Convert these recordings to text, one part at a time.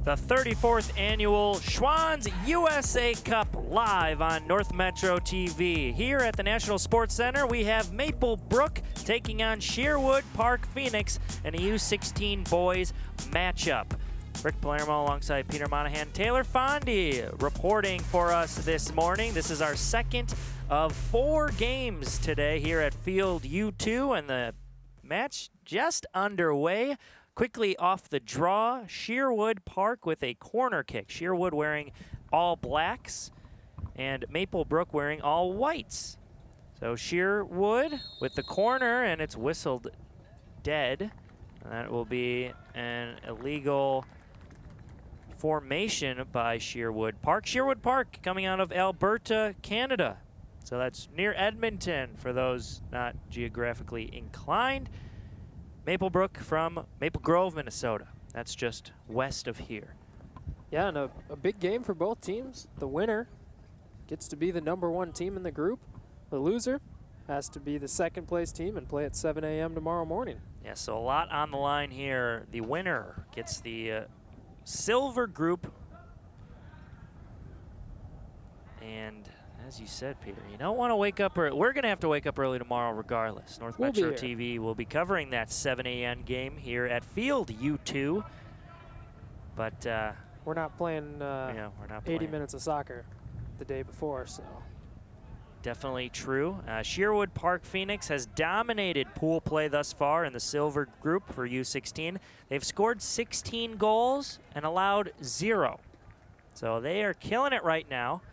The 34th annual Schwann's USA Cup live on North Metro TV. Here at the National Sports Center, we have Maple Brook taking on Sherwood Park Phoenix in a U16 boys matchup. Rick Palermo alongside Peter Monahan. Taylor Fondy reporting for us this morning. This is our second of 4 games today here at Field U2, and the match just underway. Quickly off the draw, Sherwood Park with a corner kick. Sherwood wearing all blacks and Maple Brook wearing all whites. So Sherwood with the corner, and it's whistled dead. That will be an illegal formation by Sherwood Park. Sherwood Park coming out of Alberta, Canada. So that's near Edmonton for those not geographically inclined. Maple Brook from Maple Grove, Minnesota. That's just west of here. Yeah, and a big game for both teams. The winner gets to be the #1 team in the group. The loser has to be the second place team and play at 7 a.m. tomorrow morning. Yeah, so a lot on the line here. The winner gets the silver group. And as you said, Peter, you don't want to wake up early. We're going to have to wake up early tomorrow regardless. North Metro TV will be covering that 7 a.m. game here at Field U2. But we're not playing we're not 80 minutes of soccer the day before, so. Definitely true. Sherwood Park Phoenix has dominated pool play thus far in the silver group for U16. They've scored 16 goals and allowed 0. So they are killing it right now,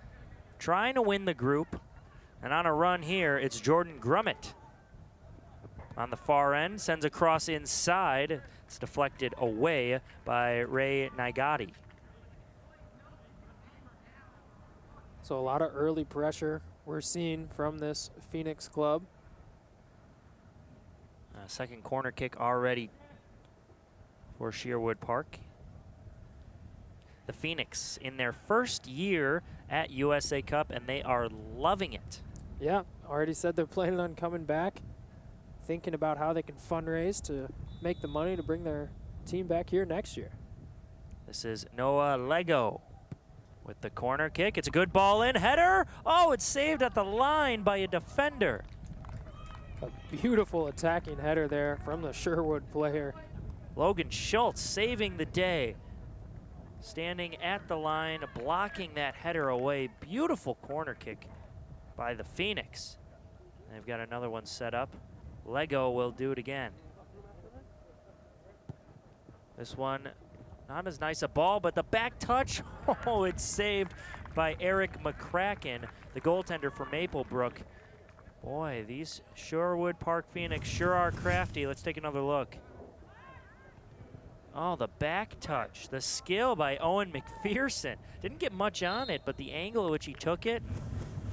trying to win the group. And on a run here, it's Jordan Grummett on the far end, sends a cross inside. It's deflected away by Ray Nigatti. So a lot of early pressure we're seeing from this Phoenix club. Second corner kick already for Sherwood Park. The Phoenix in their first year at USA Cup, and they are loving it. Yeah, already said they're planning on coming back, thinking about how they can fundraise to make the money to bring their team back here next year. This is Noah Lego with the corner kick. It's a good ball in. Header. Oh, it's saved at the line by a defender. A beautiful attacking header there from the Sherwood player. Logan Schultz saving the day. Standing at the line, blocking that header away. Beautiful corner kick by the Phoenix. They've got another one set up. Lego will do it again. This one, not as nice a ball, but the back touch, oh, it's saved by Eric McCracken, the goaltender for Maple Brook. Boy, these Sherwood Park Phoenix sure are crafty. Let's take another look. Oh, the back touch, the skill by Owen McPherson. Didn't get much on it, but the angle at which he took it,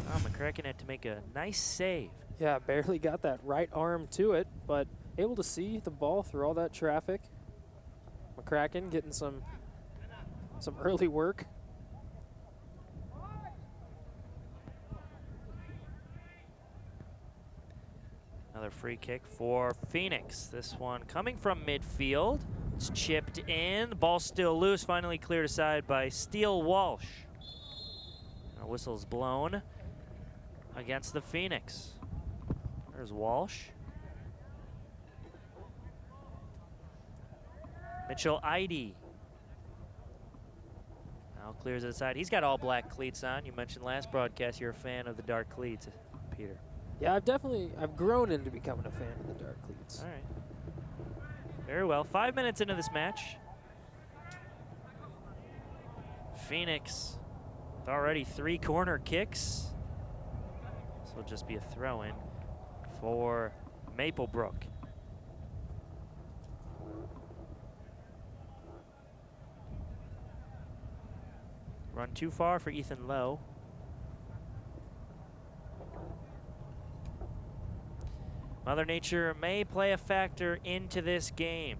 oh, McCracken had to make a nice save. Yeah, barely got that right arm to it, but able to see the ball through all that traffic. McCracken getting some early work. Another free kick for Phoenix. This one coming from midfield. It's chipped in. The ball's still loose. Finally cleared aside by Steele Walsh. A whistle's blown against the Phoenix. There's Walsh. Mitchell Eide now clears it aside. He's got all black cleats on. You mentioned last broadcast you're a fan of the dark cleats, Peter. Yeah, I've grown into becoming a fan of the dark cleats. All right. Very well. 5 minutes into this match. Phoenix with already 3 corner kicks. This will just be a throw-in for Maple Brook. Run too far for Ethan Lowe. Mother Nature may play a factor into this game.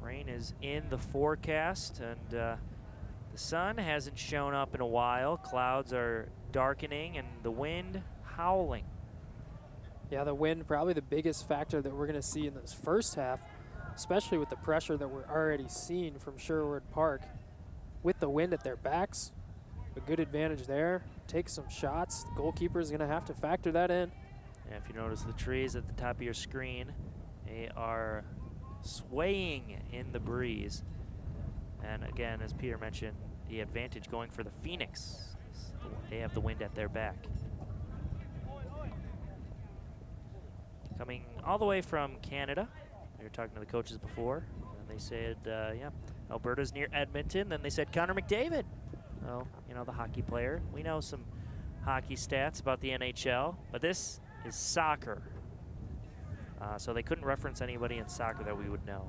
Rain is in the forecast, and the sun hasn't shown up in a while. Clouds are darkening, and the wind howling. Yeah, the wind probably the biggest factor that we're going to see in this first half, especially with the pressure that we're already seeing from Sherwood Park. with the wind at their backs. A good advantage there. Take some shots. The goalkeeper is going to have to factor that in. And if you notice the trees at the top of your screen, they are swaying in the breeze. And again, as Peter mentioned, the advantage going for the Phoenix. They have the wind at their back. Coming all the way from Canada. We were talking to the coaches before, and they said, yeah, Alberta's near Edmonton. Then they said Connor McDavid. Well, you know, the hockey player. We know some hockey stats about the NHL, but this is soccer. So they couldn't reference anybody in soccer that we would know.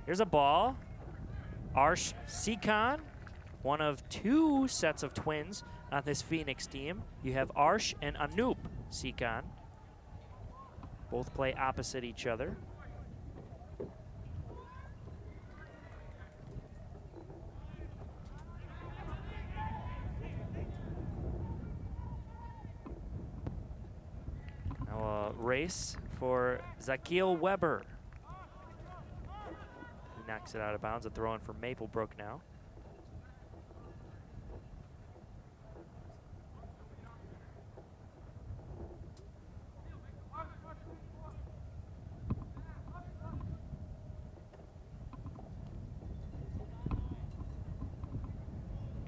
Here's a ball. Arsh Sikon, one of two sets of twins on this Phoenix team. You have Arsh and Anoop Sikon. Both play opposite each other. Now a race for Zakil Weber. He knocks it out of bounds. A throw in for Maplebrook now.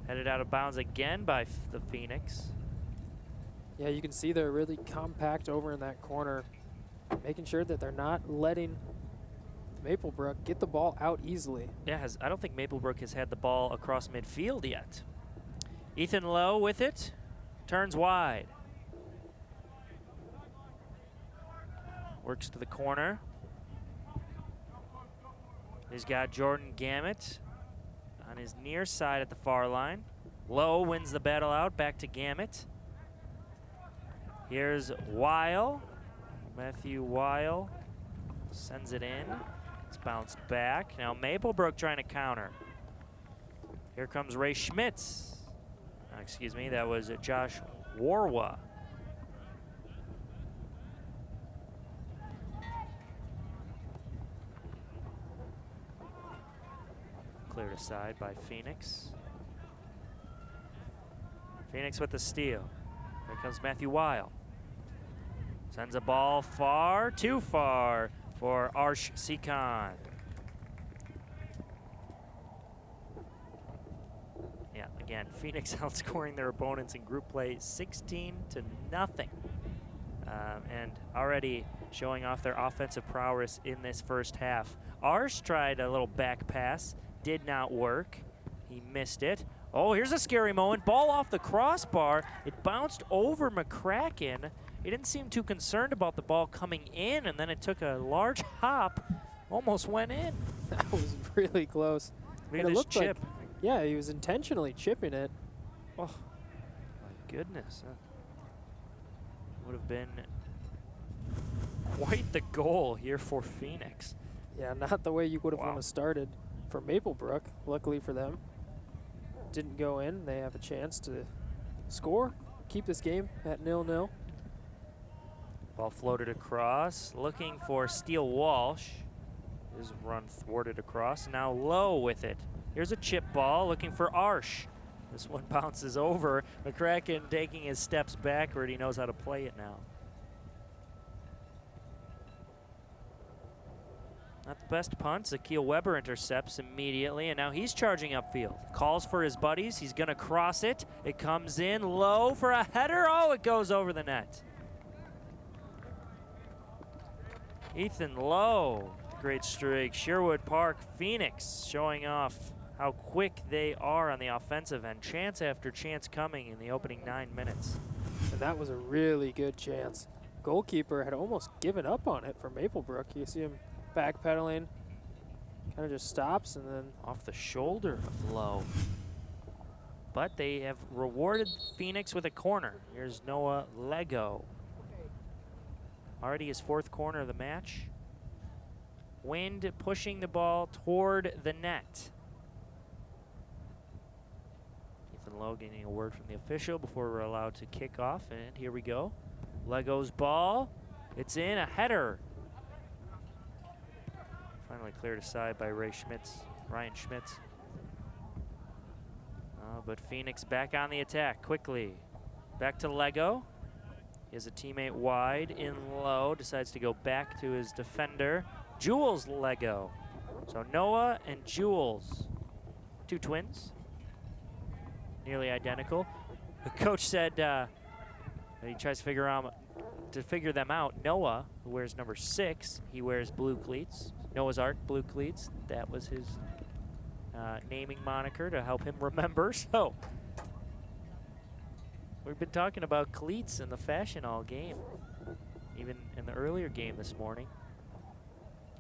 Headed out of bounds again by the Phoenix. Yeah, you can see they're really compact over in that corner, making sure that they're not letting Maplebrook get the ball out easily. Yeah, I don't think Maplebrook has had the ball across midfield yet. Ethan Lowe with it, turns wide. Works to the corner. He's got Jordan Gamet on his near side at the far line. Lowe wins the battle out, back to Gamet. Here's Weil, Matthew Weil sends it in. It's bounced back. Now Maplebrook trying to counter. Here comes Ray Schmitz. Excuse me, that was Josh Warwa. Cleared aside by Phoenix. Phoenix with the steal. Here comes Matthew Weil. Sends a ball far, too far for Arsh Sikon. Yeah, again, Phoenix outscoring their opponents in group play 16-0. And already showing off their offensive prowess in this first half. Arsh tried a little back pass, did not work. He missed it. Oh, here's a scary moment. Ball off the crossbar. It bounced over McCracken. He didn't seem too concerned about the ball coming in, and then it took a large hop, almost went in. That was really close. Look at this chip. Like, yeah, he was intentionally chipping it. Oh, my goodness. Would have been quite the goal here for Phoenix. Yeah, not the way you would have want to started for Maplebrook. Luckily for them, didn't go in. They have a chance to score, keep this game at 0-0. Ball floated across, looking for Steele Walsh. His run thwarted across. Now Lowe with it. Here's a chip ball, looking for Arsh. This one bounces over. McCracken taking his steps backward. He knows how to play it now. Not the best punt. Zakil Weber intercepts immediately, and now he's charging upfield. Calls for his buddies. He's going to cross it. It comes in low for a header. Oh, it goes over the net. Ethan Lowe, great streak. Sherwood Park Phoenix showing off how quick they are on the offensive end. Chance after chance coming in the opening 9 minutes. And that was a really good chance. Goalkeeper had almost given up on it for Maplebrook. You see him backpedaling, kind of just stops and then off the shoulder of Lowe. But they have rewarded Phoenix with a corner. Here's Noah Lego. Already his 4th corner of the match. Wind pushing the ball toward the net. Ethan Lowe getting a word from the official before we're allowed to kick off, and here we go. Lego's ball, it's in, a header. Finally cleared aside by Ryan Schmitz. but Phoenix back on the attack quickly. Back to Lego. He has a teammate wide in low, decides to go back to his defender. Jules Lego. So Noah and Jules, two twins, nearly identical. The coach said he tries to figure them out. Noah, who wears number 6, he wears blue cleats. Noah's Ark blue cleats. That was his naming moniker to help him remember. So we've been talking about cleats in the fashion all game, even in the earlier game this morning.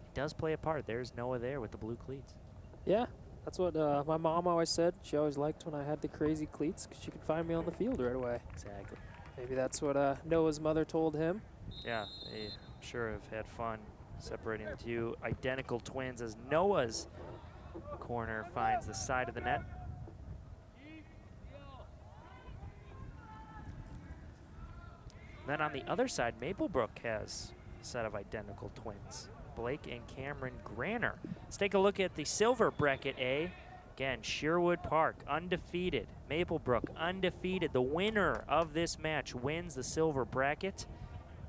It does play a part. There's Noah there with the blue cleats. Yeah, that's what my mom always said. She always liked when I had the crazy cleats because she could find me on the field right away. Exactly. Maybe that's what Noah's mother told him. Yeah, they I'm sure have had fun separating the two identical twins as Noah's corner finds the side of the net. Then on the other side, Maplebrook has a set of identical twins, Blake and Cameron Granner. Let's take a look at the silver bracket A. Again, Sherwood Park undefeated, Maplebrook undefeated. The winner of this match wins the silver bracket,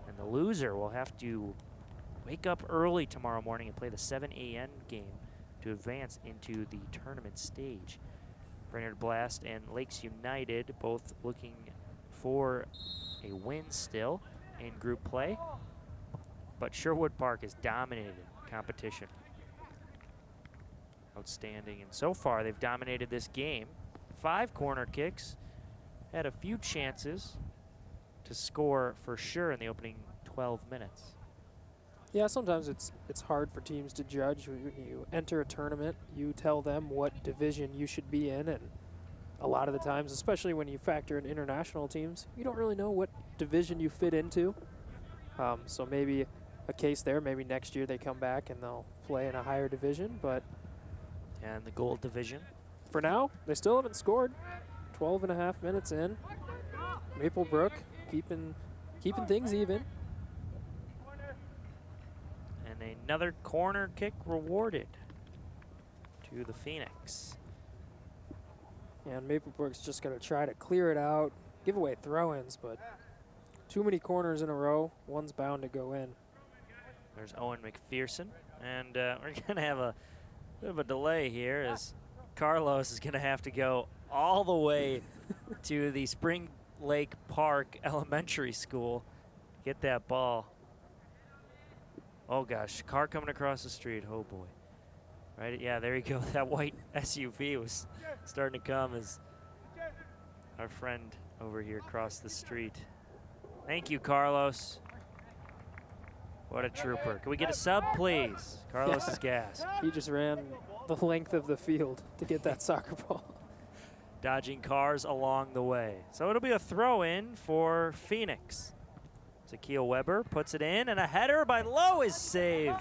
and the loser will have to wake up early tomorrow morning and play the 7 a.m. game to advance into the tournament stage. Brainerd Blast and Lakes United both looking for a win still in group play, but Sherwood Park has dominated competition. Outstanding, and so far they've dominated this game. 5 corner kicks, had a few chances to score for sure in the opening 12 minutes. Yeah, sometimes it's hard for teams to judge. When you enter a tournament, you tell them what division you should be in, and a lot of the times, especially when you factor in international teams, you don't really know what division you fit into. So maybe a case there, maybe next year they come back and they'll play in a higher division, but And the gold division. for now, they still haven't scored. 12 and a half minutes in. Maplebrook keeping things even. And another corner kick rewarded to the Phoenix. And Maplebrook's just going to try to clear it out, give away throw-ins, but too many corners in a row. One's bound to go in. There's Owen McPherson, and we're going to have a bit of a delay here as Carlos is going to have to go all the way to the Spring Lake Park Elementary School. Get that ball. Oh gosh, car coming across the street. Oh boy. Right, yeah, there you go. That white SUV was starting to come as our friend over here crossed the street. Thank you, Carlos. What a trooper. Can we get a sub, please? Carlos is gassed. He just ran the length of the field to get that soccer ball. Dodging cars along the way. So it'll be a throw-in for Phoenix. Zakeel Weber puts it in, and a header by Lowe is saved.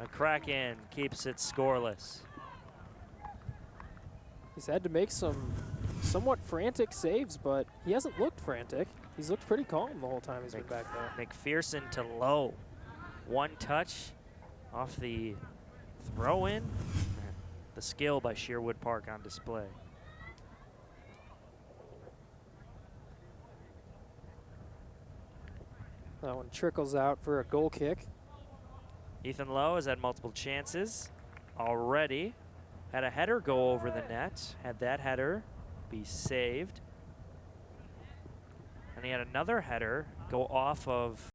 A Kraken keeps it scoreless. He's had to make some somewhat frantic saves, but he hasn't looked frantic. He's looked pretty calm the whole time he's been back there. McPherson to Lowe. One touch off the throw-in. The skill by Sherwood Park on display. That one trickles out for a goal kick. Ethan Lowe has had multiple chances already. Had a header go over the net. Had that header be saved. And he had another header go off of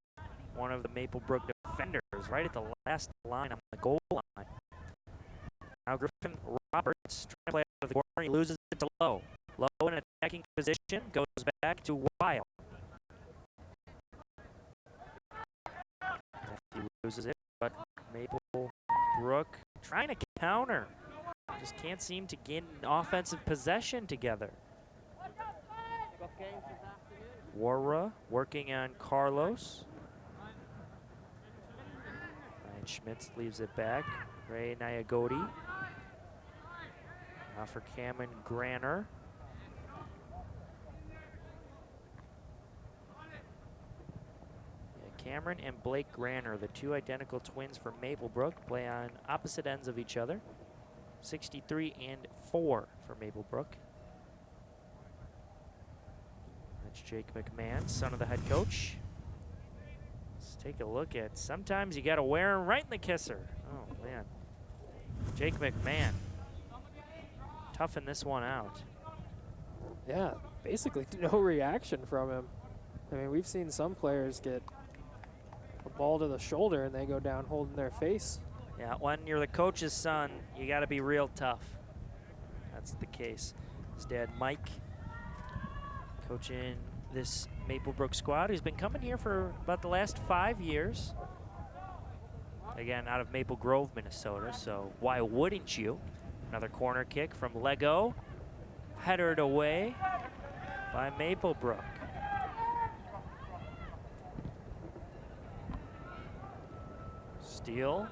one of the Maplebrook defenders right at the last line on the goal line. Now Griffin Roberts trying to play out of the corner. He loses it to Lowe. Lowe in attacking position goes back to Weil. He loses it, but Maplebrook trying to counter. Just can't seem to gain offensive possession together. Warra working on Carlos. Ryan Schmitz leaves it back. Ray Nyagodi. Now for Cameron Granner. Cameron and Blake Granner, the two identical twins from Maplebrook, play on opposite ends of each other. 63 and 4 for Maplebrook. coach Jake McMahon, son of the head coach. Let's take a look at, sometimes you got to wear him right in the kisser. Oh, man. Jake McMahon toughing this one out. Yeah, basically no reaction from him. I mean, we've seen some players get a ball to the shoulder and they go down holding their face. Yeah, when you're the coach's son, you got to be real tough. That's the case. His dad, Mike, coaching this Maplebrook squad, who's been coming here for about the last 5 years. Again, out of Maple Grove, Minnesota, so why wouldn't you? Another corner kick from Lego, headered away by Maplebrook. Steele,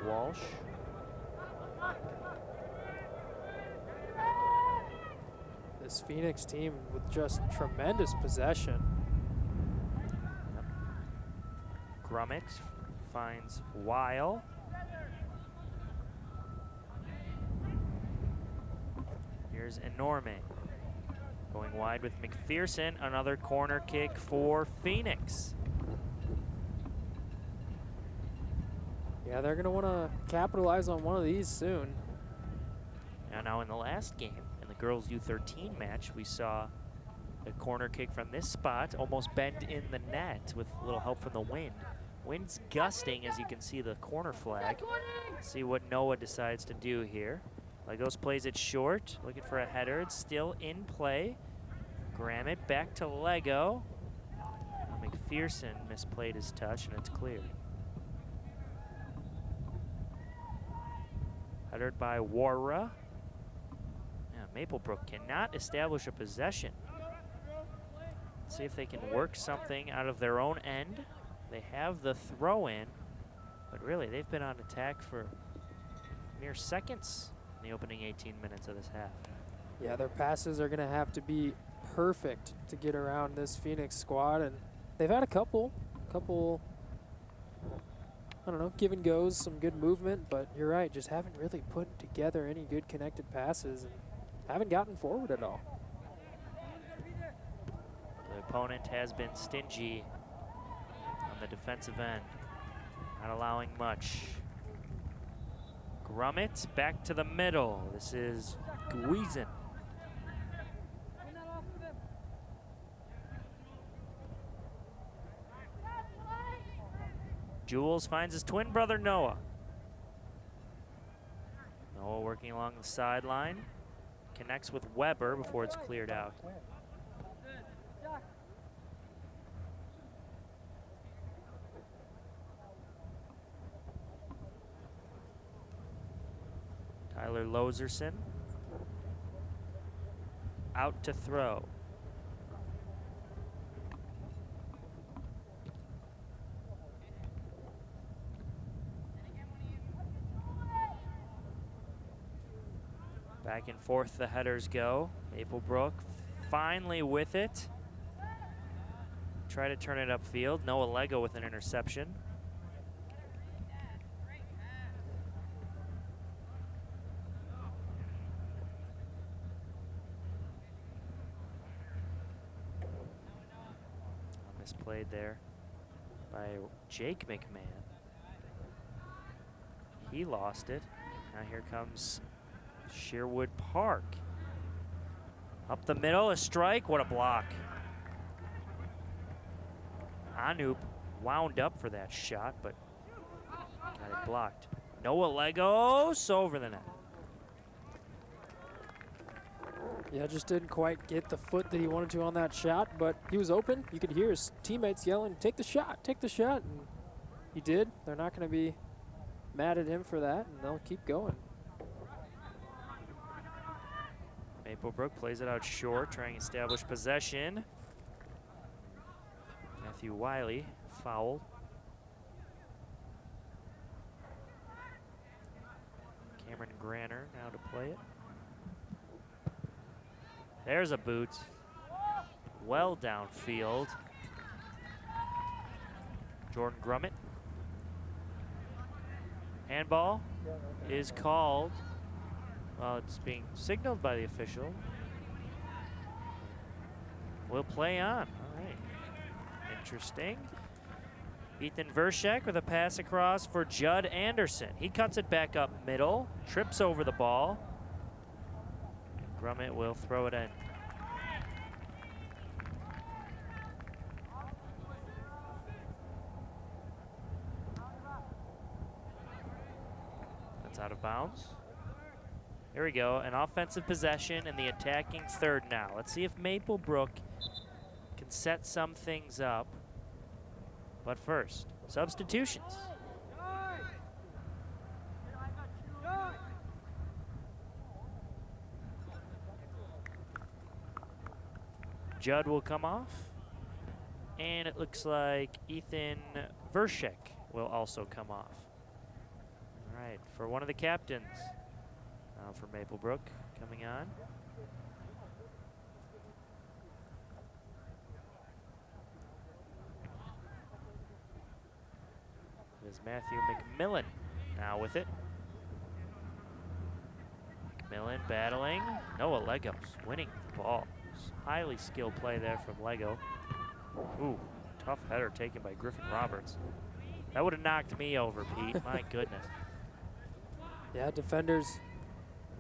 Walsh. This Phoenix team with just tremendous possession. Grummett finds Weil. Here's Enorme going wide with McPherson. Another corner kick for Phoenix. Yeah, they're going to want to capitalize on one of these soon. And now in the last game, in the girls U13 match, we saw a corner kick from this spot almost bend in the net with a little help from the wind. Wind's gusting, as you can see the corner flag. See what Noah decides to do here. Legos plays it short, looking for a header. It's still in play. Grammett back to Lego. McPherson misplayed his touch, and it's cleared. Headed by Warra. Yeah, Maplebrook cannot establish a possession. Let's see if they can work something out of their own end. They have the throw in, but really they've been on attack for mere seconds in the opening 18 minutes of this half. Yeah, their passes are going to have to be perfect to get around this Phoenix squad, and they've had a couple, I don't know, give and goes, some good movement, but you're right, just haven't really put together any good connected passes and haven't gotten forward at all. The opponent has been stingy on the defensive end, not allowing much. Grummett back to the middle. This is Guizen. Jules finds his twin brother Noah. Noah working along the sideline. Connects with Weber before it's cleared out. Tyler Loserson out to throw. Back and forth the headers go. Maplebrook finally with it. Try to turn it upfield. Noah Lego with an interception. Misplayed there by Jake McMahon. He lost it. Now here comes Sherwood Park. Up the middle, a strike. What a block. Anoop wound up for that shot, but got it blocked. Noah Legos over the net. Yeah, just didn't quite get the foot that he wanted to on that shot, but he was open. You could hear his teammates yelling, take the shot, take the shot. And he did. They're not going to be mad at him for that, and they'll keep going. Maplebrook plays it out short, trying to establish possession. Matthew Wiley fouled. Cameron Granner now to play it. There's a boot. Well downfield. Jordan Grummett. Handball is called. Well, it's being signaled by the official. will play on. All right. Interesting. Ethan Vershek with a pass across for Judd Anderson. He cuts it back up middle, trips over the ball. And Grummett will throw it in. That's out of bounds. Here we go, an offensive possession and the attacking third now. Let's see if Maplebrook can set some things up. But first, substitutions. Judd will come off. And it looks like Ethan Vershek will also come off. All right, for one of the captains. Now for Maplebrook coming on. Is Matthew McMillan now with it. McMillan battling. Noah Legos winning the ball. Highly skilled play there from Lego. Ooh, tough header taken by Griffin Roberts. That would have knocked me over, Pete. My goodness. Yeah, defenders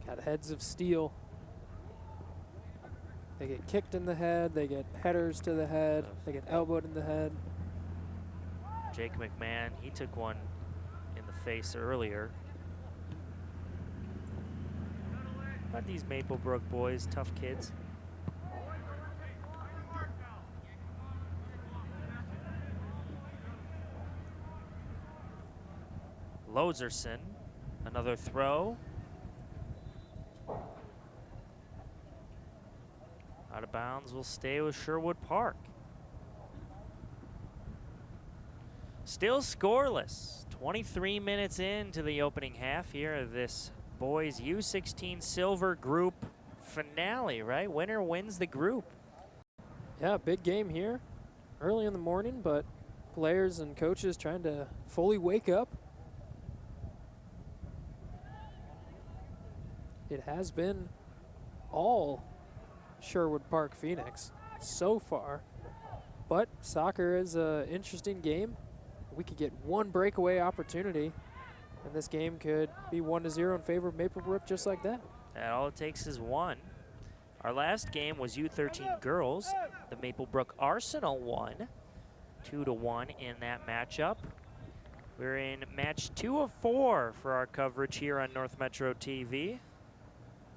got heads of steel. They get kicked in the head. They get headers to the head. They get elbowed in the head. Jake McMahon, he took one in the face earlier. But these Maplebrook boys, tough kids. Loserson, another throw. Out of bounds will stay with Sherwood Park. Still scoreless. 23 minutes into the opening half here of this boys U16 Silver Group finale, right? Winner wins the group. Yeah, big game here. Early in the morning, but players and coaches trying to fully wake up. It has been all Sherwood Park Phoenix so far, but soccer is an interesting game. We could get one breakaway opportunity, and this game could be 1-0 in favor of Maplebrook just like that. And all it takes is one. Our last game was U13 girls. The Maplebrook Arsenal won 2-1 in that matchup. We're in match 2 of 4 for our coverage here on North Metro TV.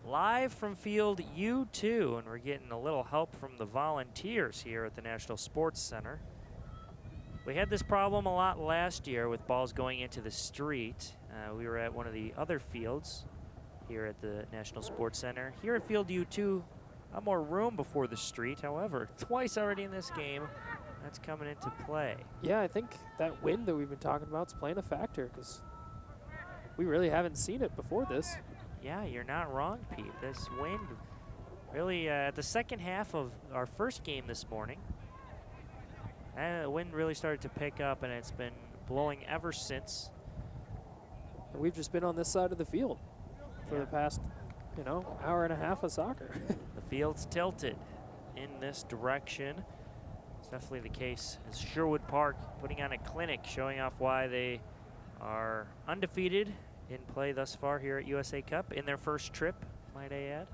Live from field U2, and we're getting a little help from the volunteers here at the National Sports Center. We had this problem a lot last year with balls going into the street. We were at one of the other fields here at the National Sports Center. Here at field U2, more room before the street. However, twice already in this game, that's coming into play. Yeah, I think that wind that we've been talking about is playing a factor because we really haven't seen it before this. Yeah, you're not wrong, Pete. This wind really, at the second half of our first game this morning, the wind really started to pick up, and it's been blowing ever since. And we've just been on this side of the field for the past, hour and a half of soccer. The field's tilted in this direction. It's definitely the case as Sherwood Park putting on a clinic, showing off why they are undefeated in play thus far here at USA Cup in their first trip, might I add.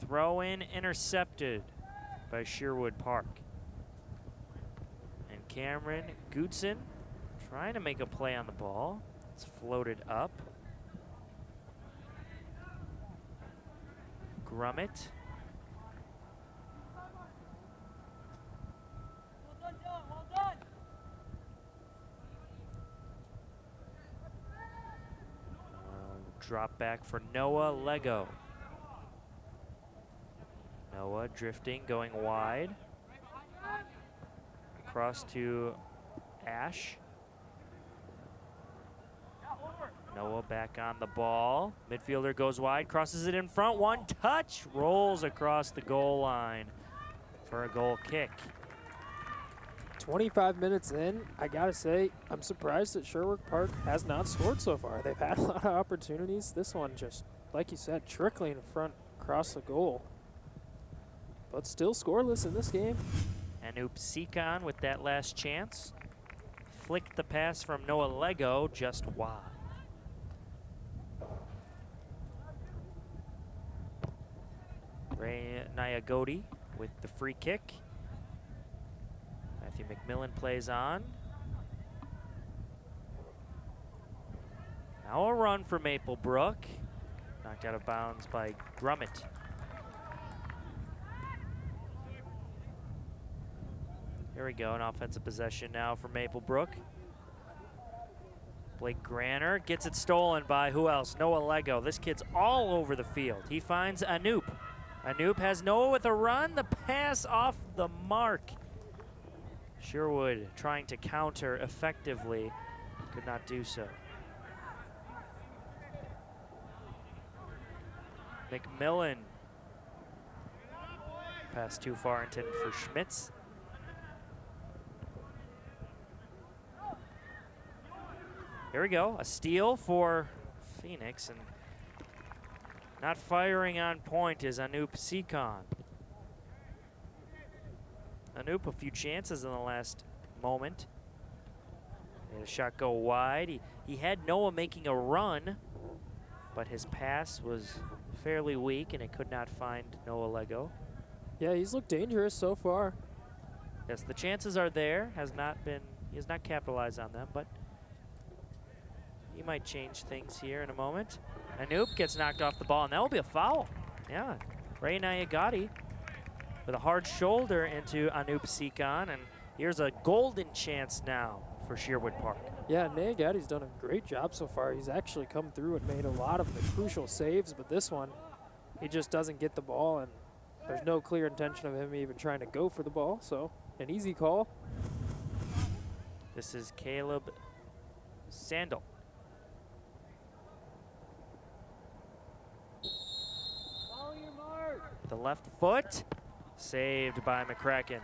Throw in intercepted by Sherwood Park. And Cameron Goodson trying to make a play on the ball. It's floated up. Grummett. Drop back for Noah Lego. Noah drifting, going wide. Across to Ash. Noah back on the ball. Midfielder goes wide, crosses it in front. One touch, rolls across the goal line for a goal kick. 25 minutes in, I gotta say, I'm surprised that Sherwood Park has not scored so far. They've had a lot of opportunities. This one just, like you said, trickling in front across the goal. But still scoreless in this game. Anoop Seacon with that last chance. Flicked the pass from Noah Lego just wide. Ray Nyagodi with the free kick. Matthew McMillan plays on. Now a run for Maplebrook. Knocked out of bounds by Grummett. Here we go, an offensive possession now for Maplebrook. Blake Granner gets it stolen by who else? Noah Lego. This kid's all over the field. He finds Anoop. Anoop has Noah with a run. The pass off the mark. Sherwood trying to counter effectively. Could not do so. McMillan. Pass too far intended for Schmitz. Here we go, a steal for Phoenix, and not firing on point is Anoop Seacon. Anoop, a few chances in the last moment. Made a shot go wide. He had Noah making a run, but his pass was fairly weak and it could not find Noah Lego. Yeah, he's looked dangerous so far. Yes, the chances are there. He has not capitalized on them, but he might change things here in a moment. Anoop gets knocked off the ball, and that will be a foul. Yeah, Ray Nyagodi with a hard shoulder into Anoop Seacon, and here's a golden chance now for Sherwood Park. Yeah, Nyagodi's done a great job so far. He's actually come through and made a lot of the crucial saves, but this one, he just doesn't get the ball, and there's no clear intention of him even trying to go for the ball, so an easy call. This is Caleb Sandel. The left foot, saved by McCracken.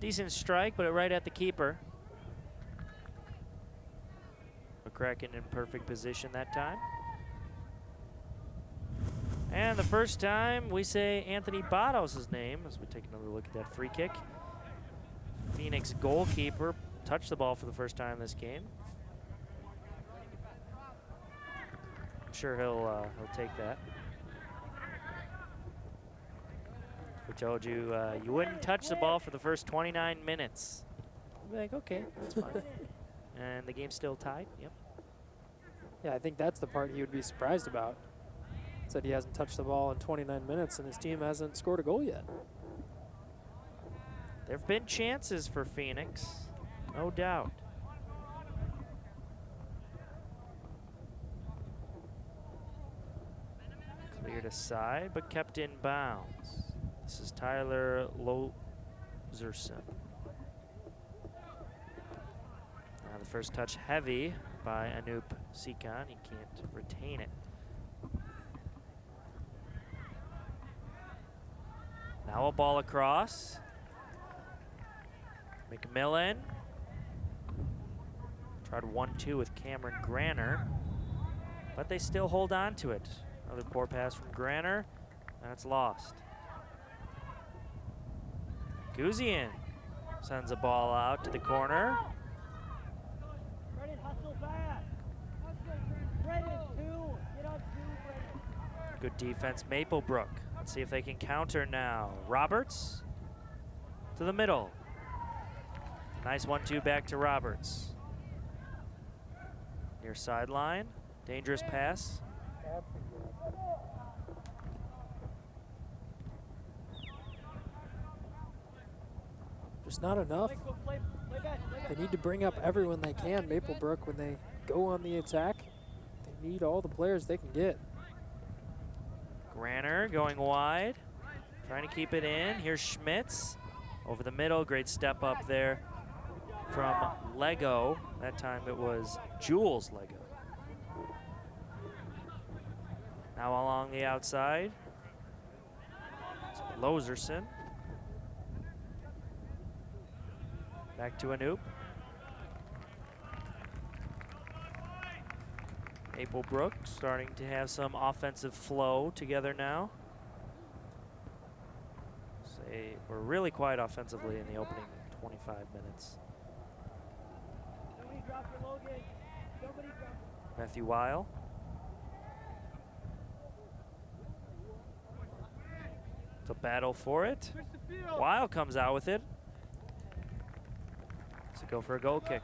Decent strike, but right at the keeper. McCracken in perfect position that time. And the first time we say Anthony Bados' name as we take another look at that free kick. Phoenix goalkeeper touched the ball for the first time this game. I'm sure he'll take that. We told you you wouldn't touch the ball for the first 29 minutes. I'd be like, okay, that's fine. And the game's still tied. Yep. Yeah, I think that's the part he would be surprised about. Said he hasn't touched the ball in 29 minutes and his team hasn't scored a goal yet. There have been chances for Phoenix, no doubt. Cleared aside, but kept in bounds. This is Tyler Lozerson. Now the first touch heavy by Anoop Seacon. He can't retain it. Now a ball across. McMillan. Tried 1-2 with Cameron Granner, but they still hold on to it. Another poor pass from Granner. That's lost. Gouzian sends a ball out to the corner. Good defense, Maplebrook. Let's see if they can counter now. Roberts to the middle. Nice 1-2 back to Roberts. Near sideline, dangerous pass. Just not enough. They need to bring up everyone they can, Maplebrook, when they go on the attack. They need all the players they can get. Granner going wide, trying to keep it in. Here's Schmitz over the middle. Great step up there from Lego. That time it was Jules Lego. Now along the outside. It's Loserson. Back to Anoop. Maplebrook starting to have some offensive flow together now. They were really quiet offensively in the opening 25 minutes. Matthew Weil. It's a battle for it. Weil comes out with it. So go for a goal kick.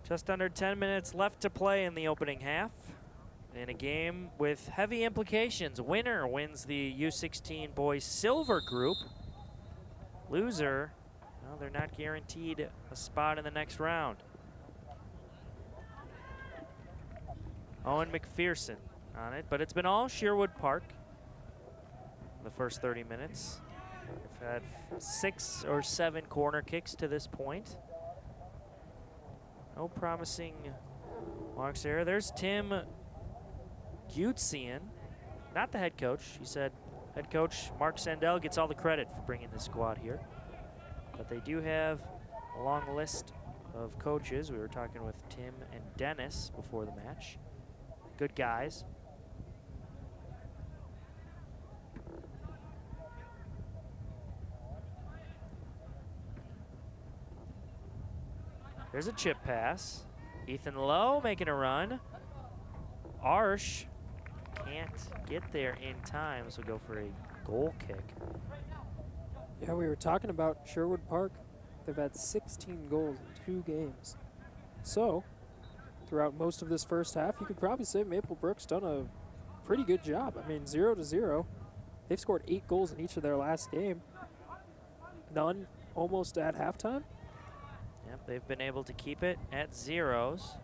Just under 10 minutes left to play in the opening half. In a game with heavy implications. Winner wins the U16 boys silver group. Loser, well, they're not guaranteed a spot in the next round. Owen McPherson on it, but it's been all Sherwood Park the first 30 minutes. We've had 6 or 7 corner kicks to this point. No promising marks there. There's Tim Gutzian, not the head coach. He said head coach Mark Sandell gets all the credit for bringing this squad here. But they do have a long list of coaches. We were talking with Tim and Dennis before the match. Good guys. There's a chip pass. Ethan Lowe making a run. Arsh can't get there in time, so go for a goal kick. Yeah, we were talking about Sherwood Park. They've had 16 goals in 2 games. So, throughout most of this first half, you could probably say Maplebrook's done a pretty good job. I mean, 0-0. They've scored 8 goals in each of their last game. None almost at halftime. Yep, they've been able to keep it at zeros.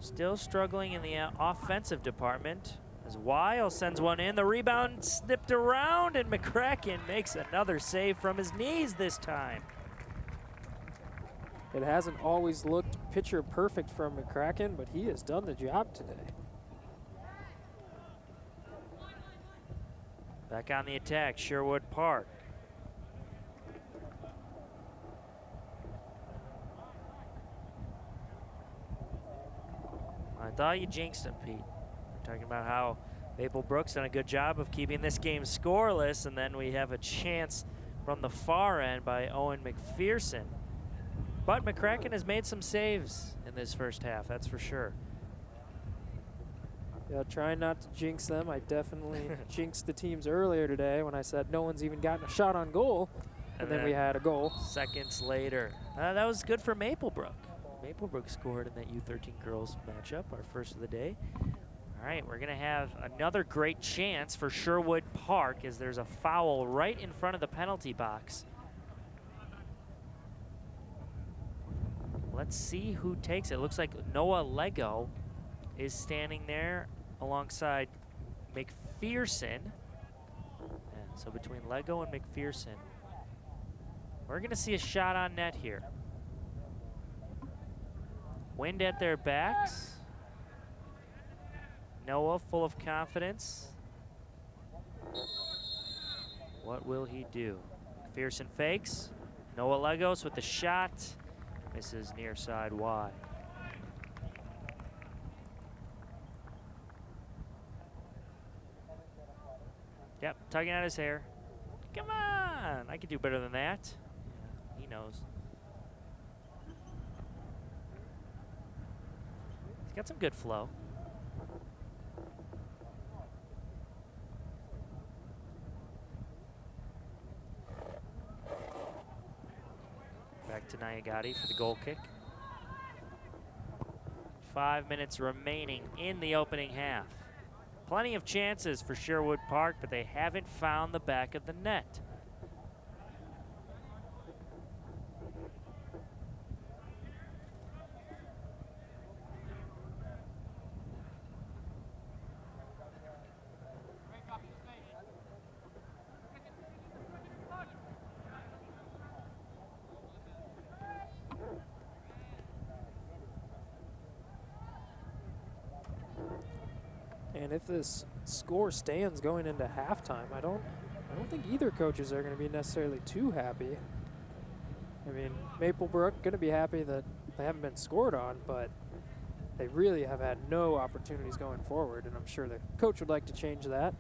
Still struggling in the offensive department as Weil sends one in. The rebound snipped around, and McCracken makes another save from his knees this time. It hasn't always looked picture perfect from McCracken, but he has done the job today. Back on the attack, Sherwood Park. I thought you jinxed him, Pete. We're talking about how Maplebrook's done a good job of keeping this game scoreless, and then we have a chance from the far end by Owen McPherson. But McCracken has made some saves in this first half, that's for sure. Yeah, trying not to jinx them. I definitely jinxed the teams earlier today when I said no one's even gotten a shot on goal, and then we had a goal. Seconds later. That was good for Maplebrook. Maplebrook scored in that U13 girls matchup, our first of the day. All right, we're gonna have another great chance for Sherwood Park as there's a foul right in front of the penalty box. Let's see who takes it. Looks like Noah Lego is standing there alongside McPherson. Yeah, so between Lego and McPherson, we're gonna see a shot on net here. Wind at their backs. Noah full of confidence. What will he do? McPherson fakes. Noah Legos with the shot. Misses near side wide. Yep, tugging at his hair. Come on, I could do better than that. Yeah, he knows. He's got some good flow. Back to Nyagati for the goal kick. 5 minutes remaining in the opening half. Plenty of chances for Sherwood Park, but they haven't found the back of the net. And if this score stands going into halftime, I don't think either coaches are going to be necessarily too happy. I mean, Maplebrook going to be happy that they haven't been scored on, but they really have had no opportunities going forward, and I'm sure the coach would like to change that.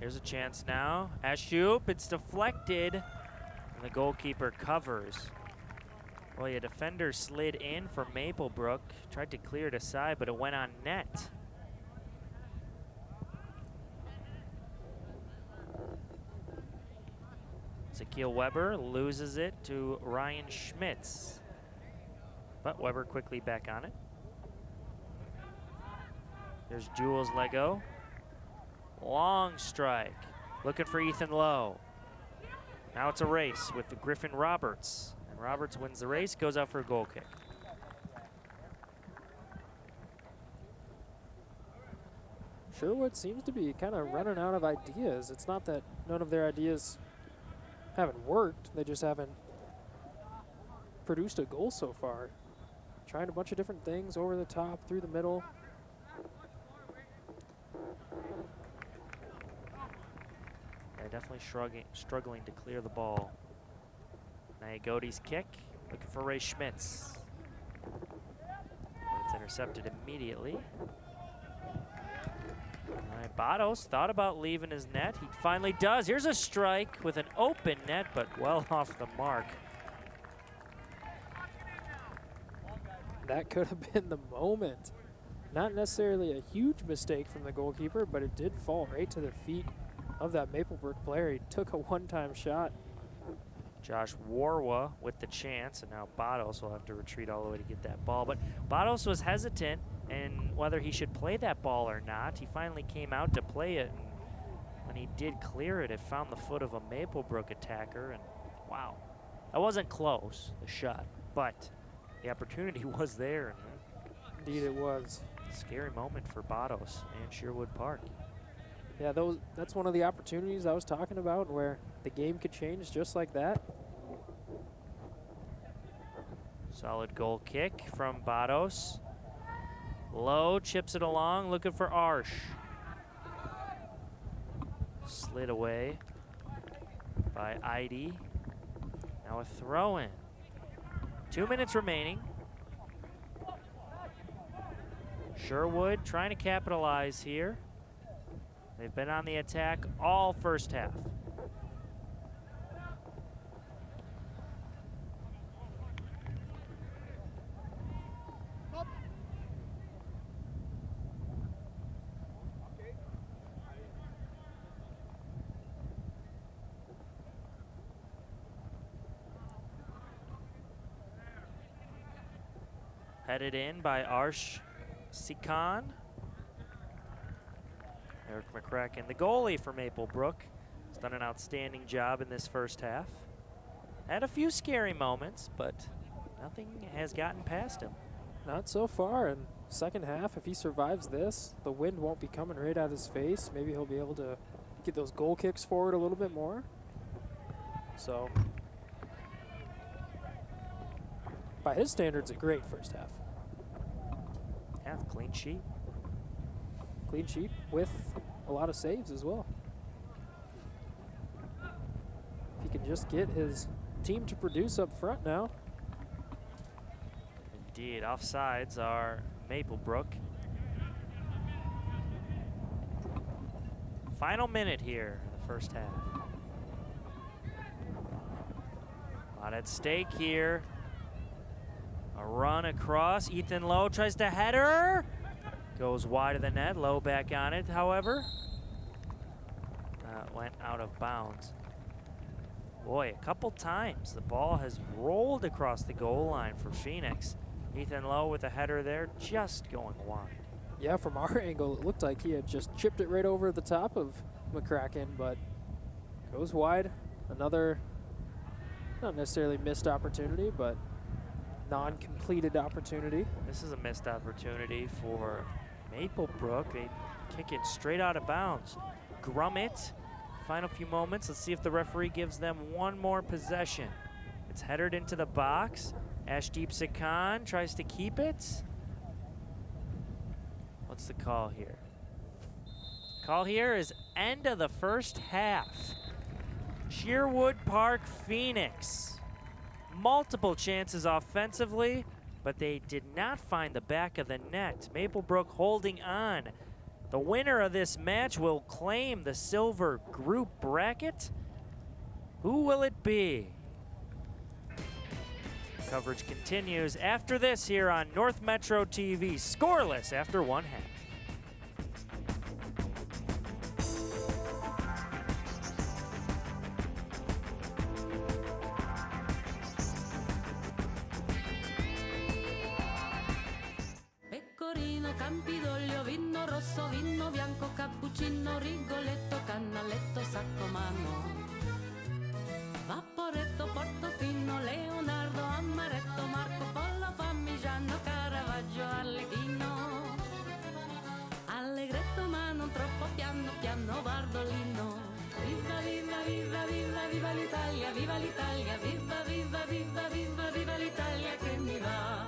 Here's a chance now. Ashoop, it's deflected, and the goalkeeper covers. Well, a defender slid in for Maplebrook, tried to clear it aside, but it went on net. Zakeel Weber loses it to Ryan Schmitz, but Weber quickly back on it. There's Jules Lego. Long strike, looking for Ethan Lowe. Now it's a race with the Griffin Roberts, and Roberts wins the race, goes out for a goal kick. Sherwood seems to be kind of running out of ideas. It's not that none of their ideas haven't worked, they just haven't produced a goal so far. Trying a bunch of different things over the top, through the middle. They're definitely struggling to clear the ball. Nyagoti's kick, looking for Ray Schmitz. It's intercepted immediately. All right, Bados thought about leaving his net. He finally does. Here's a strike with an open net, but well off the mark. That could have been the moment. Not necessarily a huge mistake from the goalkeeper, but it did fall right to the feet of that Maplebrook player. He took a one-time shot. Josh Warwa with the chance, and now Bados will have to retreat all the way to get that ball. But Bados was hesitant in whether he should play that ball or not. He finally came out to play it, and when he did clear it, it found the foot of a Maplebrook attacker, and wow. That wasn't close, the shot, but the opportunity was there. Indeed it was. Scary moment for Bados and Sherwood Park. Yeah, that's one of the opportunities I was talking about where the game could change just like that. Solid goal kick from Bados. Low chips it along, looking for Arsh. Slid away by Eide. Now a throw-in. 2 minutes remaining. Sherwood trying to capitalize here. They've been on the attack all first half. Headed in by Arsh Sikan. Eric McCracken, the goalie for Maplebrook, has done an outstanding job in this first half. Had a few scary moments, but nothing has gotten past him. Not so far. And second half, if he survives this, the wind won't be coming right at his face. Maybe he'll be able to get those goal kicks forward a little bit more. So, by his standards, a great first half. Yeah, clean sheet. Clean sheet with a lot of saves as well. If he can just get his team to produce up front now. Indeed, offsides are Maplebrook. Final minute here in the first half. A lot at stake here. A run across. Ethan Lowe tries to header. Goes wide of the net. Lowe back on it, however. Went out of bounds. Boy, a couple times the ball has rolled across the goal line for Phoenix. Ethan Lowe with a header there, just going wide. Yeah, from our angle, it looked like he had just chipped it right over the top of McCracken, but goes wide. Another, not necessarily missed opportunity, but non-completed opportunity. This is a missed opportunity for Maplebrook. They kick it straight out of bounds. Grummett, final few moments. Let's see if the referee gives them one more possession. It's headed into the box. Ashdeep Sikhan tries to keep it. What's the call here? Call here is end of the first half. Sherwood Park Phoenix. Multiple chances offensively, but they did not find the back of the net. Maplebrook holding on. The winner of this match will claim the silver group bracket. Who will it be? Coverage continues after this here on North Metro TV. Scoreless after one half. Pecorino, Campidoglio, vino rosso, vino bianco, cappuccino, rigoletto, cannelletto, saccomano. Vaporetto, Portofino, Leonardo, Amaretto, Marco Polo, Parmigiano, Caravaggio, Arlecchino. Allegretto ma non troppo piano, piano, Bardolino. Viva, viva, viva, viva, viva l'Italia, viva l'Italia, viva, viva, viva, viva, viva l'Italia che mi va.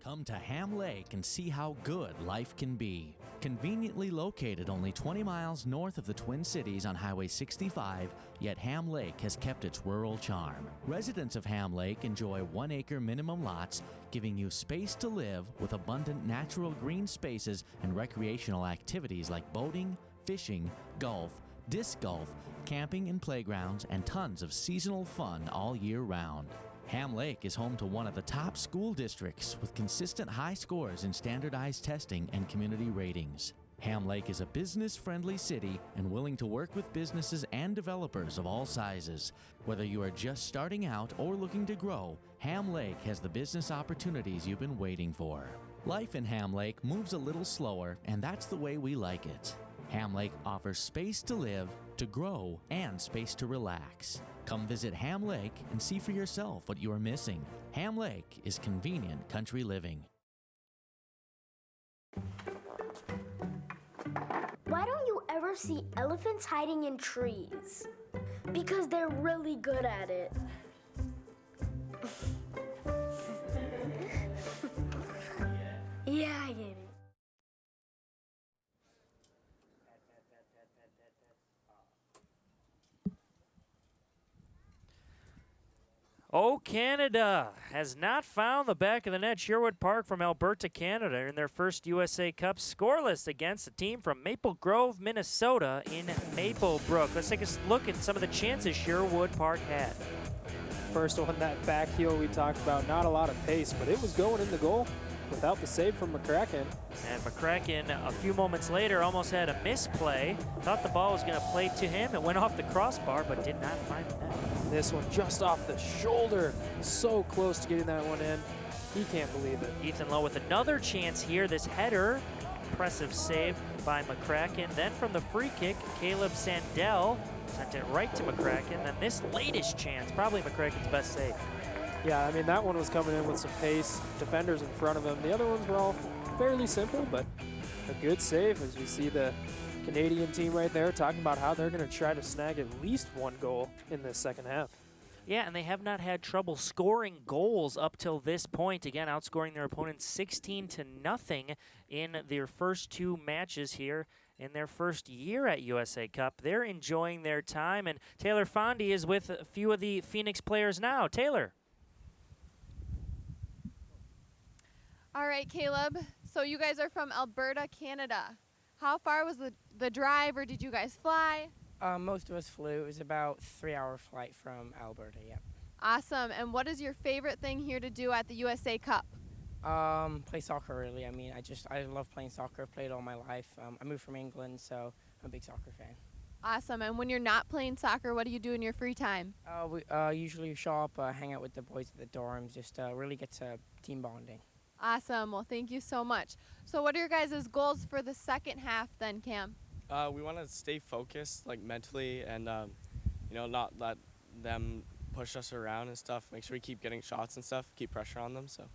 Come to Ham Lake and see how good life can be. Conveniently located only 20 miles north of the Twin Cities on Highway 65, yet Ham Lake has kept its rural charm. Residents of Ham Lake enjoy 1-acre minimum lots, giving you space to live with abundant natural green spaces and recreational activities like boating, fishing, golf, disc golf, camping and playgrounds, and tons of seasonal fun all year round. Ham Lake is home to one of the top school districts with consistent high scores in standardized testing and community ratings. Ham Lake is a business-friendly city and willing to work with businesses and developers of all sizes. Whether you are just starting out or looking to grow, Ham Lake has the business opportunities you've been waiting for. Life in Ham Lake moves a little slower, and that's the way we like it. Ham Lake offers space to live, to grow, and space to relax. Come visit Ham Lake and see for yourself what you are missing. Ham Lake is convenient country living. Why don't you ever see elephants hiding in trees? Because they're really good at it. Yeah, I get it. Oh, Canada has not found the back of the net. Sherwood Park from Alberta, Canada, in their first USA Cup, scoreless against a team from Maple Grove, Minnesota in Maplebrook. Let's take a look at some of the chances Sherwood Park had. First one, that back heel we talked about, not a lot of pace, but it was going in the goal without the save from McCracken. And McCracken, a few moments later, almost had a misplay. Thought the ball was going to play to him. It went off the crossbar, but did not find the net. This one just off the shoulder. So close to getting that one in. He can't believe it. Ethan Lowe with another chance here. This header, impressive save by McCracken. Then from the free kick, Caleb Sandell sent it right to McCracken. Then this latest chance, probably McCracken's best save. Yeah, I mean, that one was coming in with some pace. Defenders in front of him. The other ones were all fairly simple, but a good save as we see the Canadian team right there talking about how they're going to try to snag at least one goal in this second half. Yeah, and they have not had trouble scoring goals up till this point. Again, outscoring their opponents 16-0 in their first two matches here in their first year at USA Cup. They're enjoying their time, and Taylor Fondy is with a few of the Phoenix players now. Taylor. All right, Caleb. So you guys are from Alberta, Canada. How far was the drive, or did you guys fly? Most of us flew. It was about 3-hour flight from Alberta, yep. Awesome. And what is your favorite thing here to do at the USA Cup? Play soccer, really. I mean, I love playing soccer. I've played all my life. I moved from England, so I'm a big soccer fan. Awesome. And when you're not playing soccer, what do you do in your free time? We usually shop, hang out with the boys at the dorms, just really get to team bonding. Awesome. Well, thank you so much. So what are your guys' goals for the second half then, Cam? We want to stay focused, like mentally, and not let them push us around and stuff. Make sure we keep getting shots and stuff, keep pressure on them. So.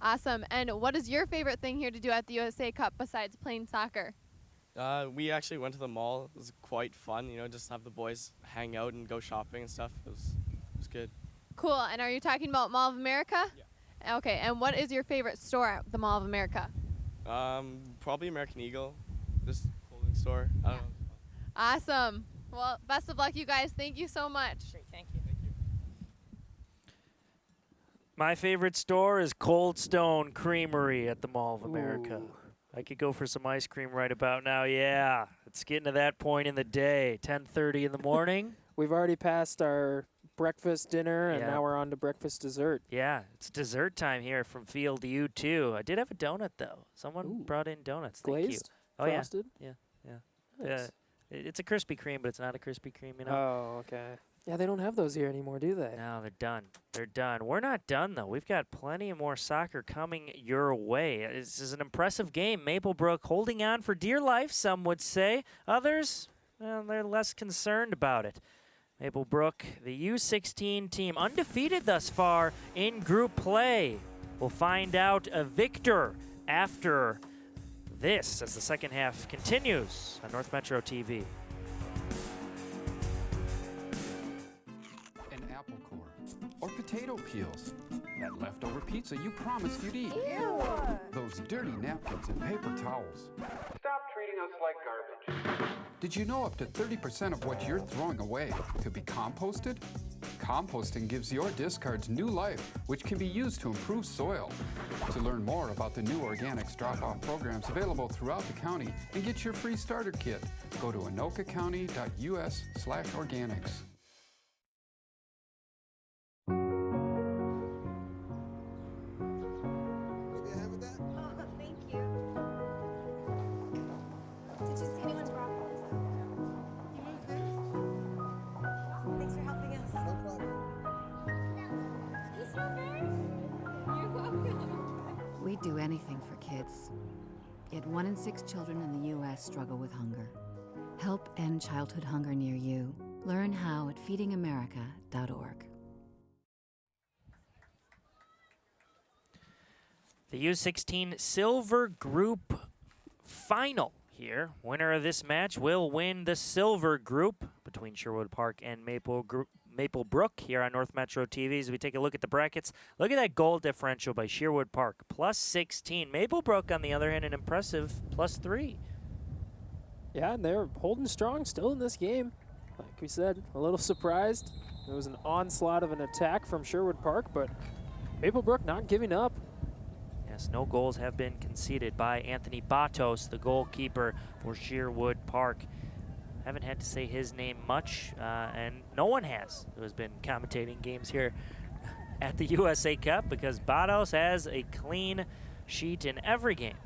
Awesome. And what is your favorite thing here to do at the USA Cup besides playing soccer? We actually went to the mall. It was quite fun, just have the boys hang out and go shopping and stuff. It was good. Cool. And are you talking about Mall of America? Yeah. Okay. And what is your favorite store at the Mall of America? Probably American Eagle, this clothing store. I don't know. Awesome. Well, best of luck, you guys. Thank you so much. Great, thank you. My favorite store is Cold Stone Creamery at the Mall of America. Ooh. I could go for some ice cream right about now. Yeah, it's getting to that point in the day, 10:30 in the morning. We've already passed our breakfast, dinner, and Yeah. now we're on to breakfast, dessert. Yeah, it's dessert time here from Field U2. I did have a donut, though. Someone Ooh. brought in donuts. Thank you. Glazed? Oh, yeah. Frosted? Yeah. Nice. It's a Krispy Kreme, but it's not a Krispy Kreme, you know? Oh, okay. Yeah, they don't have those here anymore, do they? No, they're done. They're done. We're not done, though. We've got plenty more soccer coming your way. This is an impressive game. Maplebrook holding on for dear life, some would say. Others, well, they're less concerned about it. Maplebrook, the U16 team, undefeated thus far in group play. We'll find out a victor after this as the second half continues on North Metro TV. An apple core, or potato peels, that leftover pizza you promised you'd eat. Ew. Those dirty napkins and paper towels. Stop treating us like garbage. Did you know up to 30% of what you're throwing away could be composted? Composting gives your discards new life, which can be used to improve soil. To learn more about the new organics drop-off programs available throughout the county and get your free starter kit, go to anokacounty.us/organics. We'd do anything for kids. Yet 1 in 6 children in the U.S. struggle with hunger. Help end childhood hunger near you. Learn how at feedingamerica.org. The U16 Silver Group Final here. Winner of this match will win the Silver Group between Sherwood Park and Maplebrook here on North Metro TV. As we take a look at the brackets, look at that goal differential by Sherwood Park, +16. Maplebrook, on the other hand, an impressive +3. Yeah, and they're holding strong still in this game. Like we said, a little surprised. It was an onslaught of an attack from Sherwood Park, but Maplebrook not giving up. Yes, no goals have been conceded by Anthony Batos, the goalkeeper for Sherwood Park. Haven't had to say his name much, and no one has who has been commentating games here at the USA Cup, because Batos has a clean sheet in every game.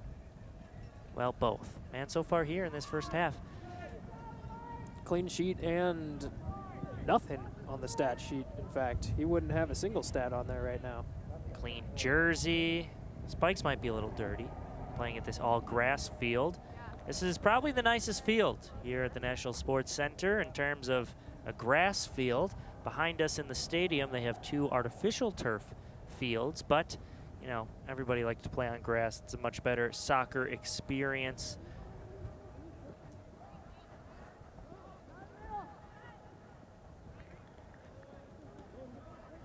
Well, both. And so far here in this first half. Clean sheet and nothing on the stat sheet, in fact. He wouldn't have a single stat on there right now. Clean jersey. Spikes might be a little dirty, playing at this all-grass field. This is probably the nicest field here at the National Sports Center in terms of a grass field. Behind us in the stadium, they have 2 artificial turf fields, but, you know, everybody likes to play on grass. It's a much better soccer experience.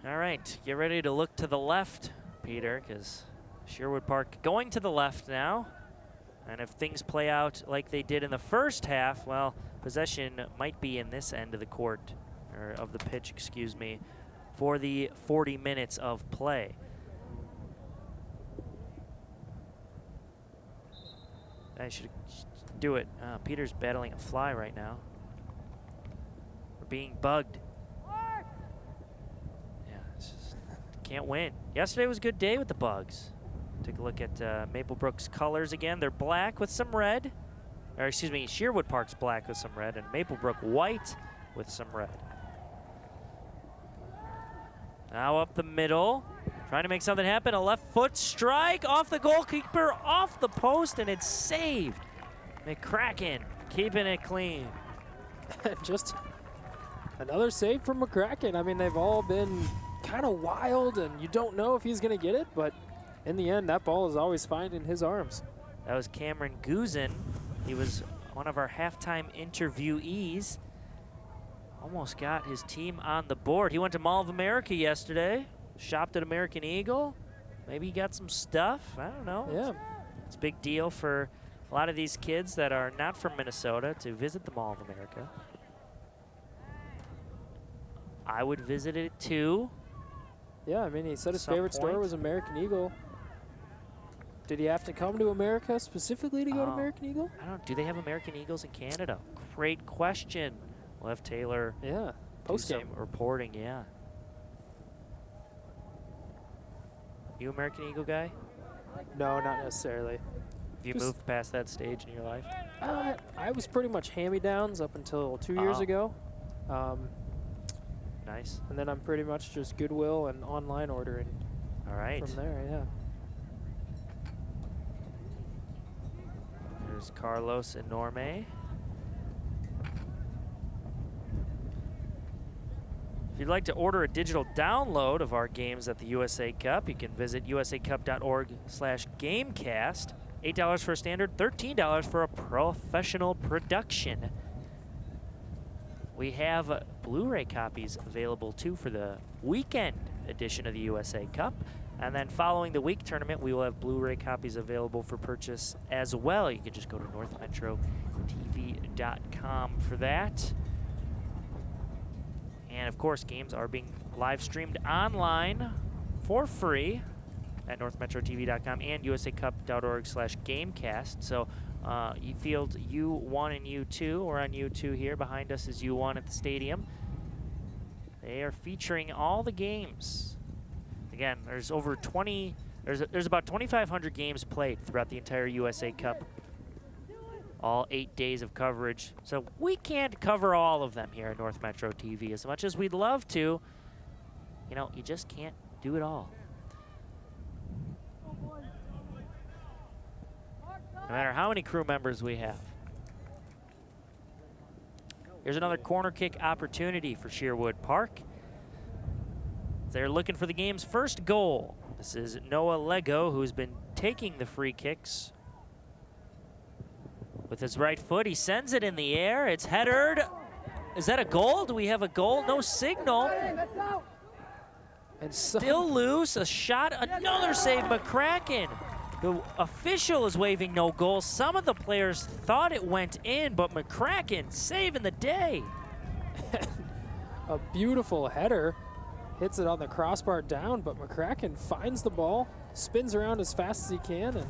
All right, get ready to look to the left, Peter, because Sherwood Park going to the left now. And if things play out like they did in the first half, well, possession might be in this end of the court, or of the pitch, excuse me, for the 40 minutes of play. I should do it. Peter's battling a fly right now. We're being bugged. Yeah, it's just, can't win. Yesterday was a good day with the bugs. Take a look at Maplebrook's colors again. They're black with some red. Or excuse me, Sherwood Park's black with some red, and Maplebrook white with some red. Now up the middle, trying to make something happen. A left foot strike off the goalkeeper, off the post, and it's saved. McCracken keeping it clean. Just another save from McCracken. I mean, they've all been kind of wild, and you don't know if he's going to get it, but in the end, that ball is always finding his arms. That was Cameron Guzin. He was one of our halftime interviewees. Almost got his team on the board. He went to Mall of America yesterday, shopped at American Eagle. Maybe he got some stuff. I don't know. Yeah, It's a big deal for a lot of these kids that are not from Minnesota to visit the Mall of America. I would visit it too. Yeah, I mean, he said his Some favorite store point. was American Eagle. Did he have to come to America specifically to go to American Eagle? I don't. Do they have American Eagles in Canada? Great question. We'll have Taylor Yeah, do post some game. reporting. Yeah. You American Eagle guy? No, not necessarily. Have you Just- moved past that stage in your life? I was pretty much hand-me-downs up until 2 years Oh. ago. Nice. And then I'm pretty much just Goodwill and online ordering All right. from there, yeah. There's Carlos and Norme. If you'd like to order a digital download of our games at the USA Cup, you can visit usacup.org/gamecast. $8 for a standard, $13 for a professional production. We have Blu-ray copies available too for the weekend edition of the USA Cup. And then following the week tournament, we will have Blu-ray copies available for purchase as well. You can just go to northmetrotv.com for that. And of course, games are being live streamed online for free at northmetrotv.com and usacup.org/gamecast. So field U1 and U2, we're on U2 here. Behind us is U1 at the stadium. They are featuring all the games. Again, there's over 20, there's about 2,500 games played throughout the entire USA Cup. All 8 days of coverage. So we can't cover all of them here at North Metro TV as much as we'd love to. You know, you just can't do it all. No matter how many crew members we have. Here's another corner kick opportunity for Sherwood Park. They're looking for the game's first goal. This is Noah Lego, who's been taking the free kicks. With his right foot, he sends it in the air. It's headered. Is that a goal? Do we have a goal? No signal. And Still loose, a shot, another save, McCracken. The official is waving no goal. Some of the players thought it went in, but McCracken saving the day. a beautiful header. Hits it on the crossbar down, but McCracken finds the ball, spins around as fast as he can. And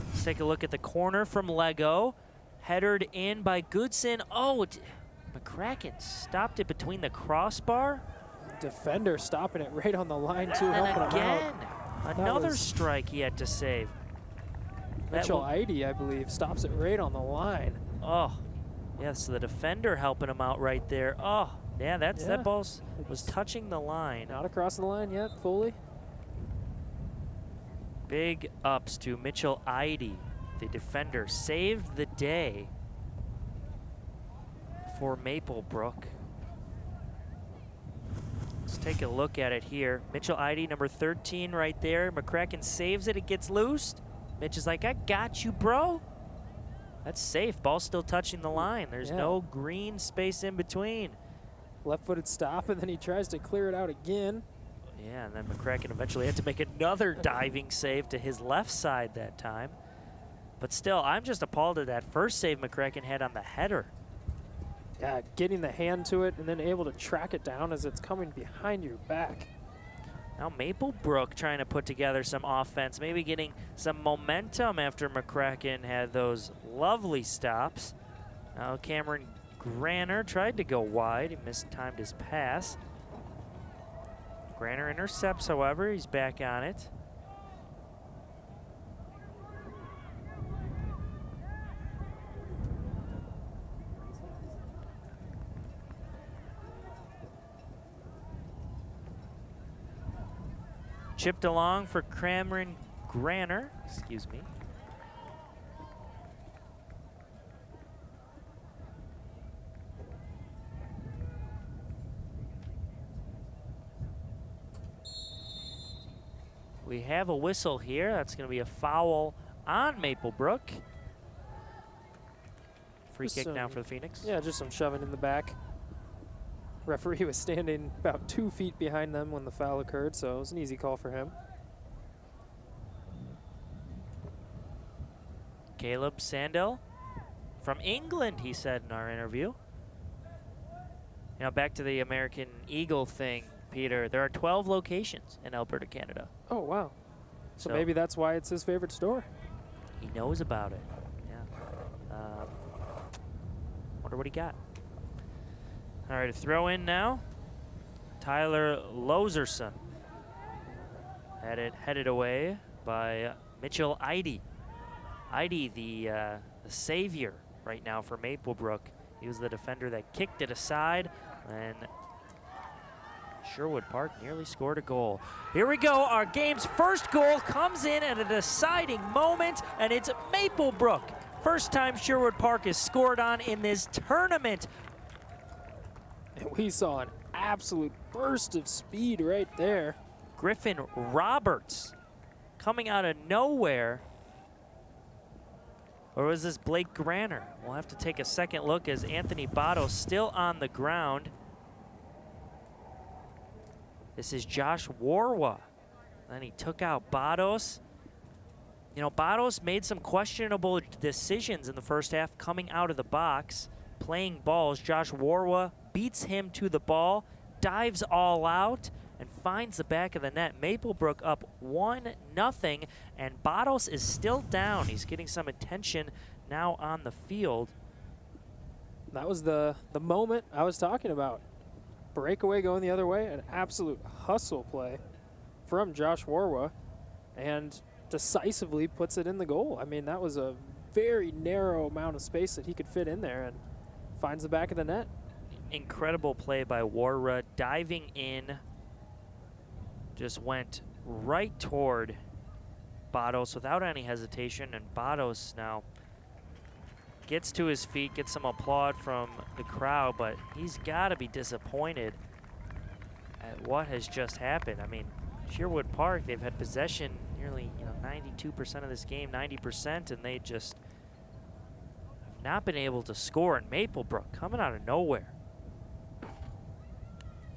Let's take a look at the corner from Lego. Headered in by Goodson. Oh, McCracken stopped it between the crossbar. defender stopping it right on the line, too, And helping again, him out. another strike he had to save. Mitchell Eide, I believe, stops it right on the line. Oh, yeah, so the defender helping him out right there. Oh, yeah, that ball was touching the line. Not across the line yet, fully. Big ups to Mitchell Eide, the defender. Saved the day for Maplebrook. Let's take a look at it here. Mitchell Eide, number 13 right there. McCracken saves it, it gets loose. Mitch is like, I got you, bro. That's safe, ball's still touching the line. There's no green space in between. Left-footed stop, and then he tries to clear it out again. Yeah, and then McCracken eventually had to make another diving save to his left side that time. But still, I'm just appalled at that first save McCracken had on the header. Yeah, getting the hand to it and then able to track it down as it's coming behind your back. Now Maplebrook trying to put together some offense, maybe getting some momentum after McCracken had those lovely stops. Now Cameron Granner tried to go wide. He mistimed his pass. Granner intercepts, however. He's back on it. Chipped along for Cameron Granner, excuse me. We have a whistle here. That's going to be a foul on Maplebrook. Free kick now for the Phoenix. Yeah, just some shoving in the back. Referee was standing about 2 feet behind them when the foul occurred, so it was an easy call for him. Caleb Sandell from England, he said in our interview. You know, back to the American Eagle thing, Peter, there are 12 locations in Alberta, Canada. Oh, wow. So maybe that's why it's his favorite store. He knows about it. Yeah. Wonder what he got. All right, a throw in now. Tyler Loserson. Headed away by Mitchell Eide. Eide, the savior right now for Maplebrook. He was the defender that kicked it aside, and Sherwood Park nearly scored a goal. Here we go. Our game's first goal comes in at a deciding moment, and it's Maplebrook. First time Sherwood Park has scored on in this tournament. And we saw an absolute burst of speed right there. Griffin Roberts coming out of nowhere. Or was this Blake Granner? We'll have to take a second look as Anthony Botto still on the ground. This is Josh Warwa. Then he took out Bottos. You know, Bottos made some questionable decisions in the first half coming out of the box, playing balls. Josh Warwa beats him to the ball, dives all out, and finds the back of the net. Maplebrook up 1-0, and Bottos is still down. He's getting some attention now on the field. That was the moment I was talking about. Breakaway going the other way, an absolute hustle play from Josh Warwa, and decisively puts it in the goal. I mean, that was a very narrow amount of space that he could fit in there, and finds the back of the net. Incredible play by Warwa, diving in, just went right toward Bottos without any hesitation, and Bottos now gets to his feet, gets some applaud from the crowd, but he's got to be disappointed at what has just happened. I mean, Sherwood Park, they've had possession nearly 92% of this game, 90%, and they just have not been able to score. And Maplebrook coming out of nowhere.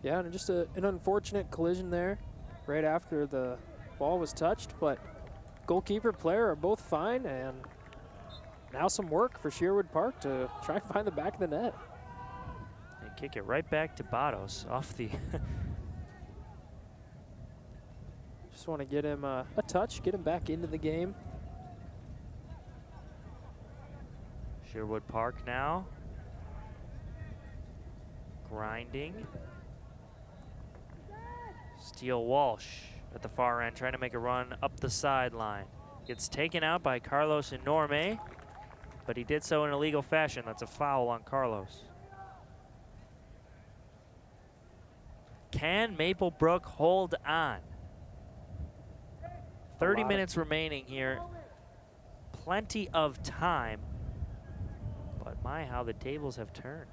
Yeah, and just an unfortunate collision there right after the ball was touched, but goalkeeper, player are both fine, and now some work for Sherwood Park to try and find the back of the net. And kick it right back to Bottos off the... Just want to get him a touch, get him back into the game. Sherwood Park now. Grinding. Steele Walsh at the far end, trying to make a run up the sideline. Gets taken out by Carlos Enorme, but he did so in illegal fashion. That's a foul on Carlos. Can Maplebrook hold on? 30 minutes remaining here. Plenty of time. But my, how the tables have turned.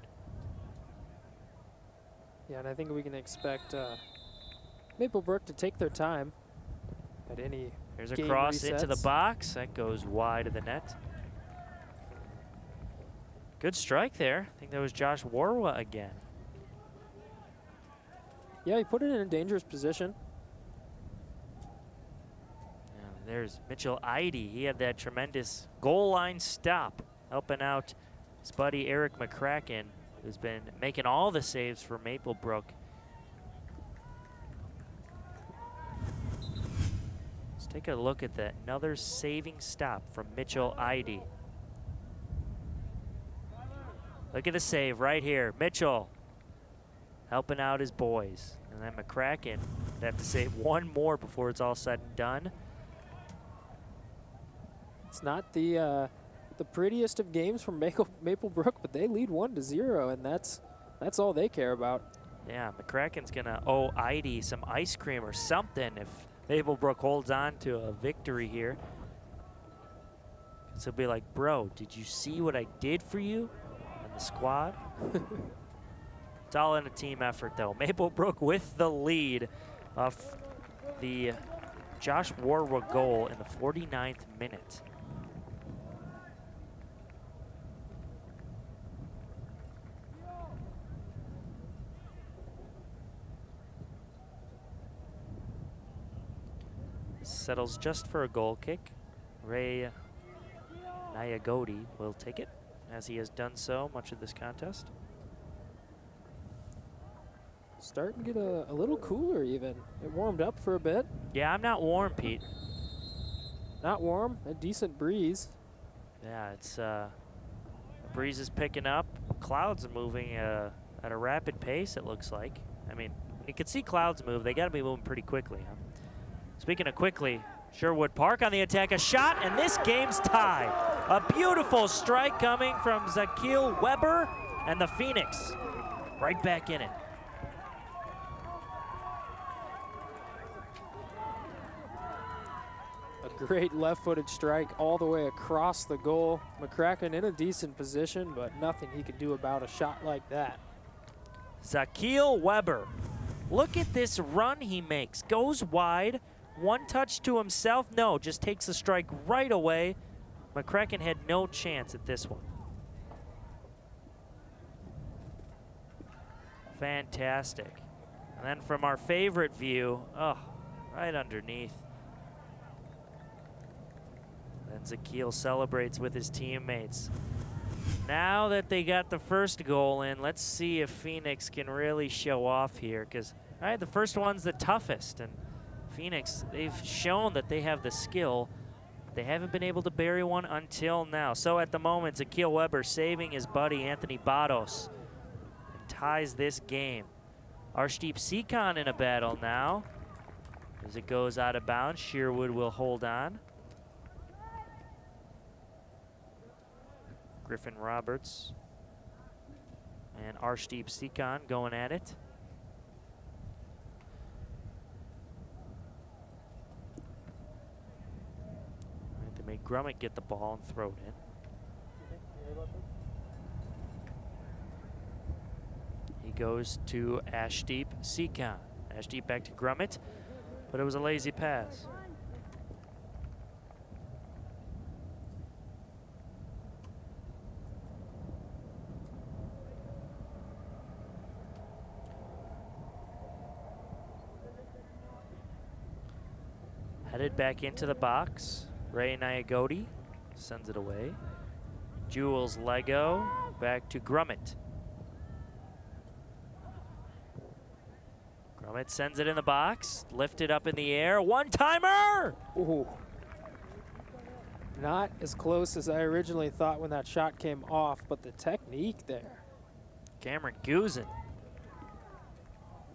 Yeah, and I think we can expect Maplebrook to take their time at any There's a game cross resets. into the box. That goes wide of the net. Good strike there. I think that was Josh Warwa again. Yeah, he put it in a dangerous position. And there's Mitchell Eide. He had that tremendous goal line stop, helping out his buddy Eric McCracken, who's been making all the saves for Maplebrook. Let's take a look at that. Another saving stop from Mitchell Eide. Look at the save right here. Mitchell helping out his boys. And then McCracken would have to save one more before it's all said and done. It's not the prettiest of games from Maplebrook, but they lead 1-0, and that's all they care about. Yeah, McCracken's gonna owe Eide some ice cream or something if Maplebrook holds on to a victory here. So he'll be like, bro, did you see what I did for you and the squad? It's all in a team effort, though. Maplebrook with the lead off the Josh Warwa goal in the 49th minute. Settles just for a goal kick. Ray Nyagodi will take it, as he has done so much of this contest. Starting to get a little cooler even. It warmed up for a bit. Yeah, I'm not warm, Pete. Not warm, a decent breeze. Yeah, it's the breeze is picking up. Clouds are moving at a rapid pace, it looks like. I mean, you can see clouds move. They got to be moving pretty quickly, huh? Speaking of quickly, Sherwood Park on the attack, a shot, and this game's tied. A beautiful strike coming from Zakil Weber, and the Phoenix right back in it. A great left-footed strike all the way across the goal. McCracken in a decent position, but nothing he could do about a shot like that. Zakil Weber, look at this run he makes. Goes wide, one touch to himself. No, just takes the strike right away. McCracken had no chance at this one. Fantastic. And then from our favorite view, oh, right underneath. Then Zakil celebrates with his teammates. Now that they got the first goal in, let's see if Phoenix can really show off here, because the first one's the toughest, and Phoenix, they've shown that they have the skill. They haven't been able to bury one until now. So at the moment, Zakil Weber saving his buddy Anthony Bados and ties this game. Arshdeep Sikon in a battle now. As it goes out of bounds, Sherwood will hold on. Griffin Roberts and Arshdeep Sikon going at it. They made Grummet get the ball and throw it in. He goes to Ashdeep Sikon. Ashdeep back to Grummet, but it was a lazy pass. Headed back into the box. Ray Nyagodi sends it away. Jules Lego back to Grummet. Grummet sends it in the box. Lifted up in the air. One-timer! Ooh. Not as close as I originally thought when that shot came off, but the technique there. Cameron Guzin.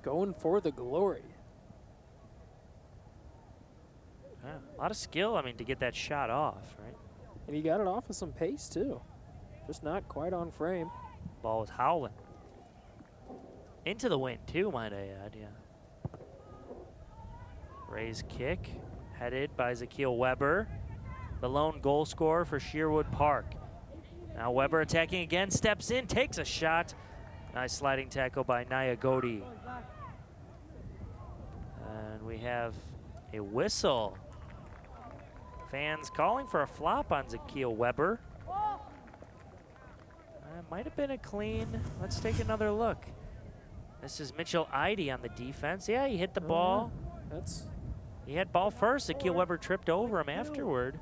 Going for the glory. Yeah, a lot of skill, I mean, to get that shot off, right? And he got it off with some pace, too. Just not quite on frame. Ball was howling. Into the wind, too, might I add, yeah. Ray's kick, headed by Zakil Weber, the lone goal scorer for Sherwood Park. Now Weber attacking again, steps in, takes a shot. Nice sliding tackle by Nyagodi. And we have a whistle. Fans calling for a flop on Zakil Weber. Might have been a clean. Let's take another look. This is Mitchell Eide on the defense. Yeah, he hit the ball. He had ball first. Zakil Weber tripped over him afterward.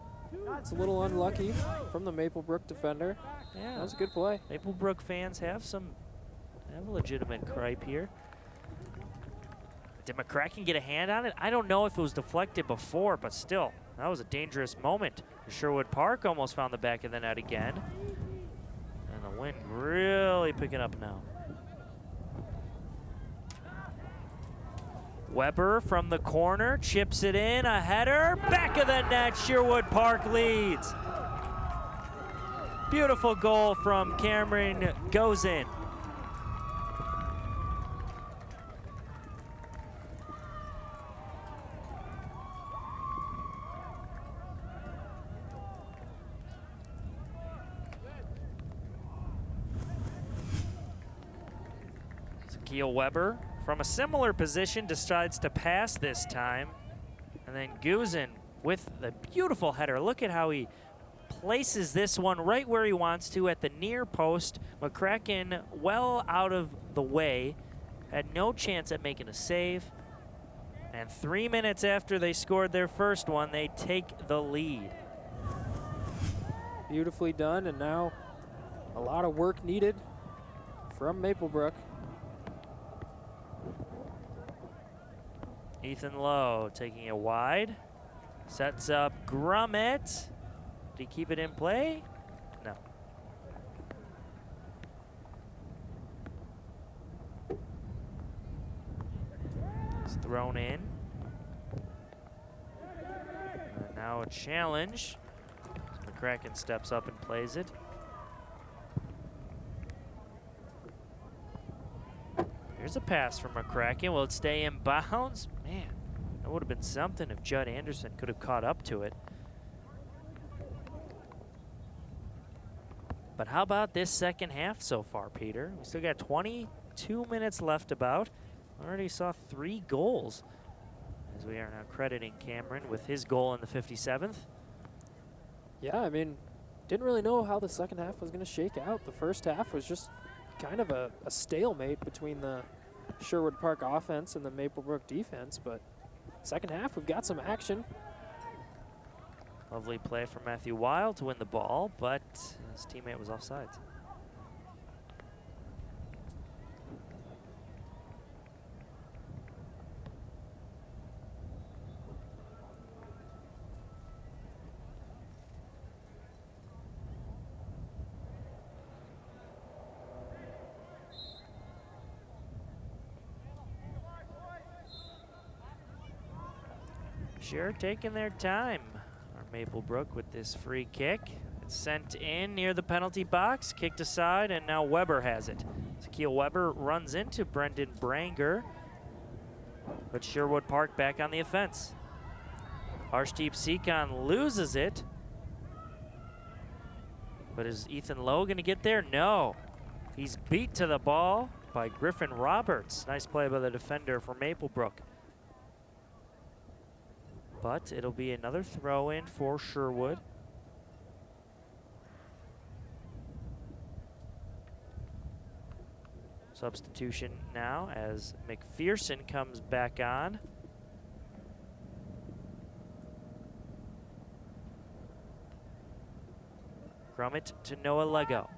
It's a little unlucky from the Maplebrook defender. Yeah, that was a good play. Maplebrook fans have a legitimate gripe here. Did McCracken get a hand on it? I don't know if it was deflected before, but still, that was a dangerous moment. Sherwood Park almost found the back of the net again. And the wind really picking up now. Weber from the corner, chips it in, a header, back of the net, Sherwood Park leads. Beautiful goal from Cameron Gozin. Zakil Weber from a similar position decides to pass this time. And then Guzin with the beautiful header. Look at how he places this one right where he wants to at the near post. McCracken well out of the way. Had no chance at making a save. And 3 minutes after they scored their first one, they take the lead. Beautifully done, and now a lot of work needed from Maplebrook. Ethan Lowe taking it wide. Sets up Grummet. Did he keep it in play? No. It's thrown in. And now a challenge. So McCracken steps up and plays it. Here's a pass from McCracken. Will it stay in bounds? Man, that would have been something if Judd Anderson could have caught up to it. But how about this second half so far, Peter? We still got 22 minutes left about. Already saw 3 goals, as we are now crediting Cameron with his goal in the 57th. Yeah, I mean, didn't really know how the second half was going to shake out. The first half was just kind of a stalemate between the Sherwood Park offense and the Maplebrook defense, but second half we've got some action. Lovely play from Matthew Weil to win the ball, but his teammate was offsides. Sure taking their time. Maplebrook with this free kick. It's sent in near the penalty box, kicked aside, and now Weber has it. Zakeel Weber runs into Brendan Branger, but Sherwood Park back on the offense. Arshdeep Seacon loses it, but is Ethan Lowe going to get there? No. He's beat to the ball by Griffin Roberts. Nice play by the defender for Maplebrook. But it'll be another throw in for Sherwood. Substitution now as McPherson comes back on. Grummet to Noah Lego.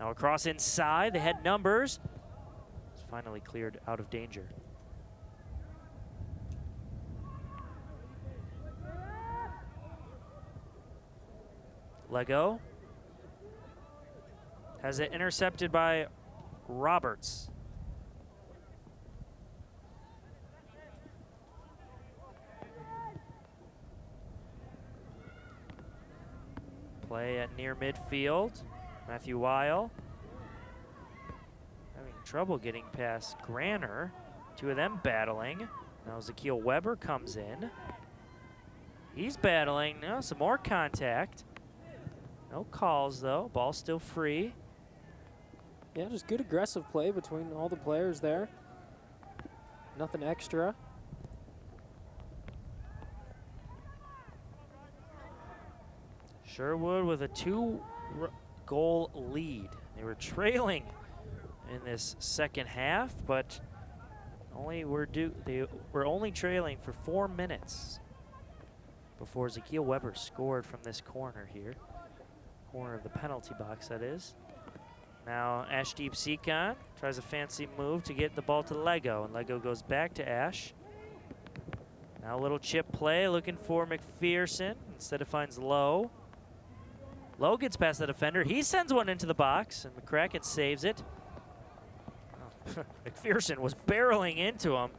Now across inside, they had numbers. It's finally cleared out of danger. Lego has it intercepted by Roberts. Play at near midfield. Matthew Weil having trouble getting past Granner. 2 of them battling. Now Zakeel Weber comes in. He's battling. Now some more contact. No calls, though. Ball still free. Yeah, just good aggressive play between all the players there. Nothing extra. Sherwood with a 2-goal lead. They were trailing in this second half, but they were only trailing for 4 minutes before Zakeel Weber scored from this corner here. Corner of the penalty box, that is. Now Ashdeep Seacon tries a fancy move to get the ball to Lego, and Lego goes back to Ash. Now a little chip play, looking for McPherson. Instead it finds Lowe. Lowe gets past the defender. He sends one into the box, and McCracken saves it. Oh, McPherson was barreling into him.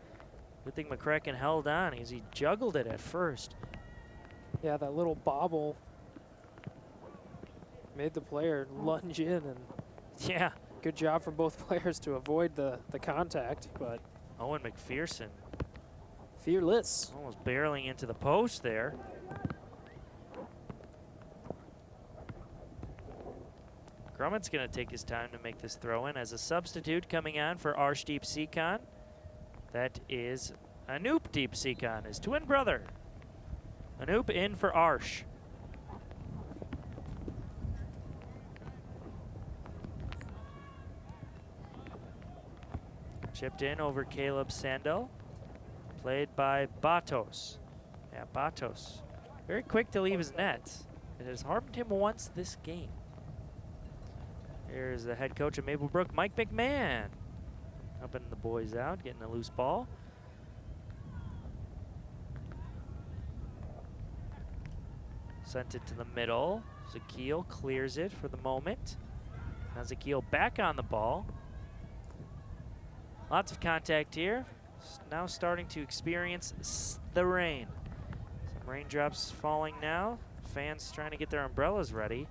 Good thing McCracken held on as he juggled it at first. Yeah, that little bobble made the player lunge in, and yeah, good job from both players to avoid the contact, but Owen McPherson fearless. almost barreling into the post there. Grummet's going to take his time to make this throw in as a substitute coming on for Arshdeep Seacon. That is Anoop Deep Seacon, his twin brother. Anoop in for Arsh. Chipped in over Caleb Sandel. Played by Batos. Yeah, Batos. Very quick to leave his net. It has harmed him once this game. Here's the head coach of Maplebrook, Mike McMahon. Helping the boys out, getting a loose ball. Sent it to the middle. Zakil clears it for the moment. Now Zakil back on the ball. Lots of contact here. Now starting to experience the rain. Some raindrops falling now. Fans trying to get their umbrellas ready.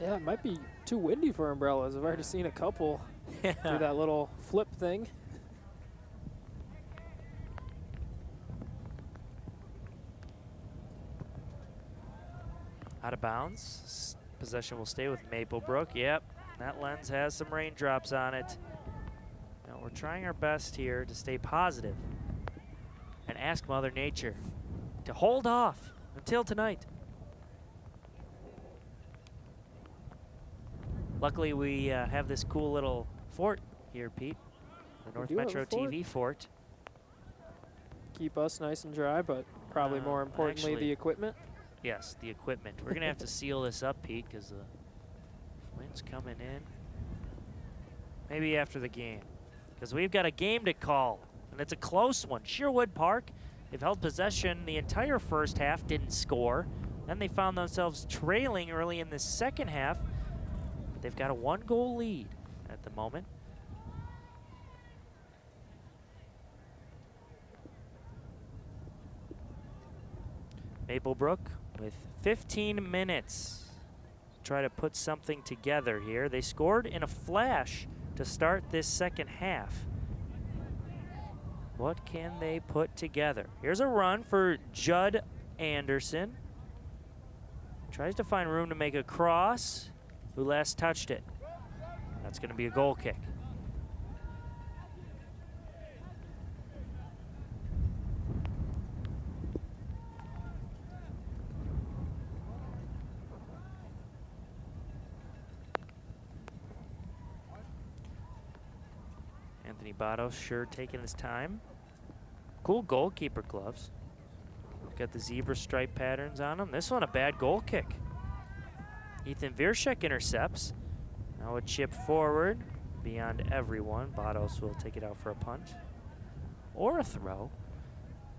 Yeah, it might be too windy for umbrellas. I've already seen a couple do that little flip thing. Out of bounds. Possession will stay with Maplebrook. Yep, that lens has some raindrops on it. Now we're trying our best here to stay positive and ask Mother Nature to hold off until tonight. Luckily, we have this cool little fort here, Pete. The North Metro TV fort. Keep us nice and dry, but probably more importantly, actually, the equipment. Yes, the equipment. We're going to have to seal this up, Pete, because the wind's coming in. Maybe after the game, because we've got a game to call, and it's a close one. Sherwood Park, they've held possession the entire first half, didn't score. Then they found themselves trailing early in the second half. But they've got a 1-goal lead at the moment. Maplebrook with 15 minutes to try to put something together here. They scored in a flash to start this second half. What can they put together? Here's a run for Judd Anderson. Tries to find room to make a cross. Who last touched it? That's going to be a goal kick. Anthony Botto sure taking his time. Cool goalkeeper gloves. Got the zebra stripe patterns on them. This one a bad goal kick. Ethan Vierschek intercepts. Now a chip forward beyond everyone. Bottos will take it out for a punt or a throw.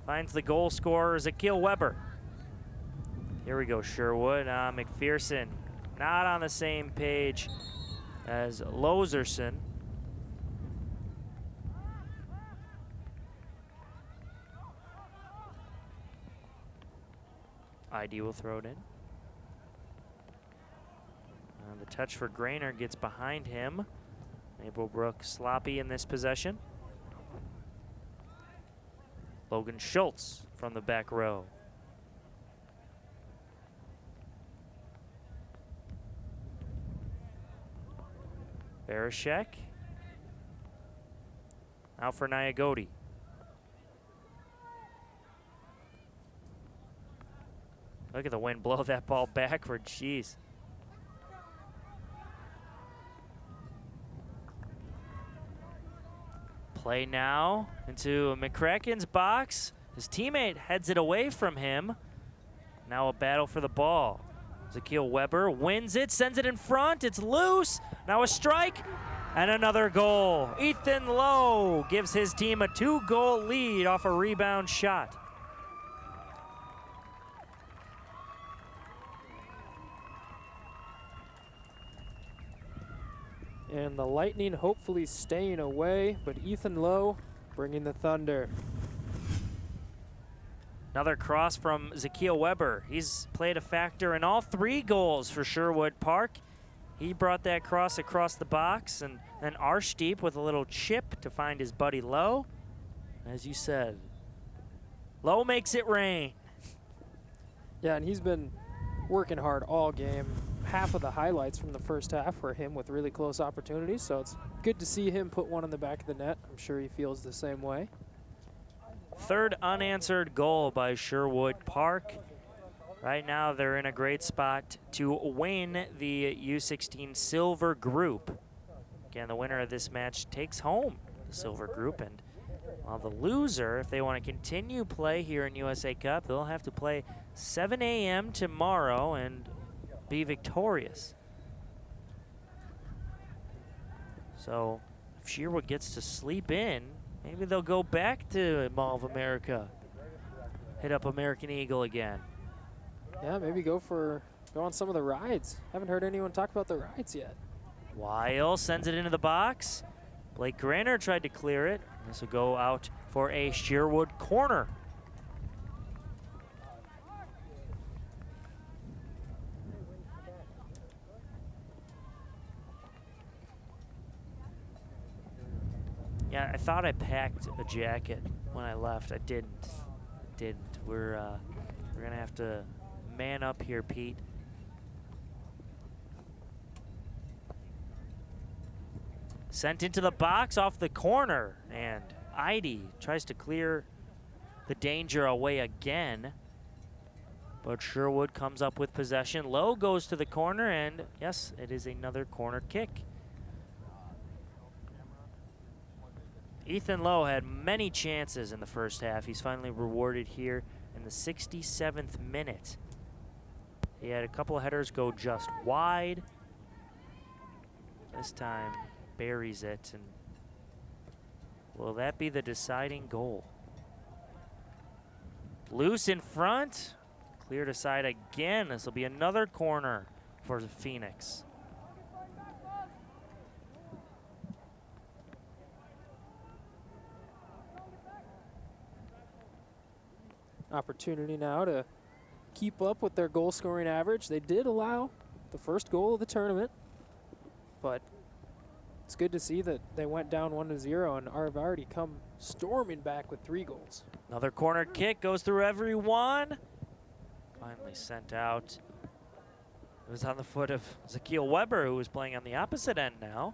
Finds the goal scorer, Zakil Weber. Here we go, Sherwood. McPherson not on the same page as Loserson. ID will throw it in. The touch for Grainer gets behind him. Maplebrook sloppy in this possession. Logan Schultz from the back row. Barashek. Out for Nyagodi. Look at the wind blow that ball backward, jeez. Play now into McCracken's box. His teammate heads it away from him. Now a battle for the ball. Zakil Weber wins it, sends it in front. It's loose. Now a strike and another goal. Ethan Lowe gives his team a 2-goal lead off a rebound shot. And the Lightning hopefully staying away, but Ethan Lowe bringing the thunder. Another cross from Zakil Weber. He's played a factor in all 3 goals for Sherwood Park. He brought that cross across the box, and then Arshdeep with a little chip to find his buddy Lowe. As you said, Lowe makes it rain. Yeah, and he's been working hard all game. Half of the highlights from the first half were him with really close opportunities, so it's good to see him put one in the back of the net. I'm sure he feels the same way. Third unanswered goal by Sherwood Park. Right now they're in a great spot to win the U16 Silver Group. Again, the winner of this match takes home the Silver Group, and while the loser, if they want to continue play here in USA Cup, they'll have to play 7 a.m. tomorrow and be victorious. So if Sherwood gets to sleep in, maybe they'll go back to Mall of America. Hit up American Eagle again. Yeah, maybe go on some of the rides. Haven't heard anyone talk about the rides yet. Weil sends it into the box. Blake Granner tried to clear it. This will go out for a Sherwood corner. Yeah, I thought I packed a jacket when I left. I didn't. We're gonna have to man up here, Pete. Sent into the box off the corner, and Eide tries to clear the danger away again. But Sherwood comes up with possession. Lowe goes to the corner, and yes, it is another corner kick. Ethan Lowe had many chances in the first half. He's finally rewarded here in the 67th minute. He had a couple of headers go just wide. This time buries it, and will that be the deciding goal? Loose in front, cleared aside again. This will be another corner for the Phoenix. Opportunity now to keep up with their goal scoring average. They did allow the first goal of the tournament, but it's good to see that they went down 1-0 and have already come storming back with 3 goals. Another corner kick goes through everyone. Finally sent out. It was on the foot of Zakeel Weber, who was playing on the opposite end now.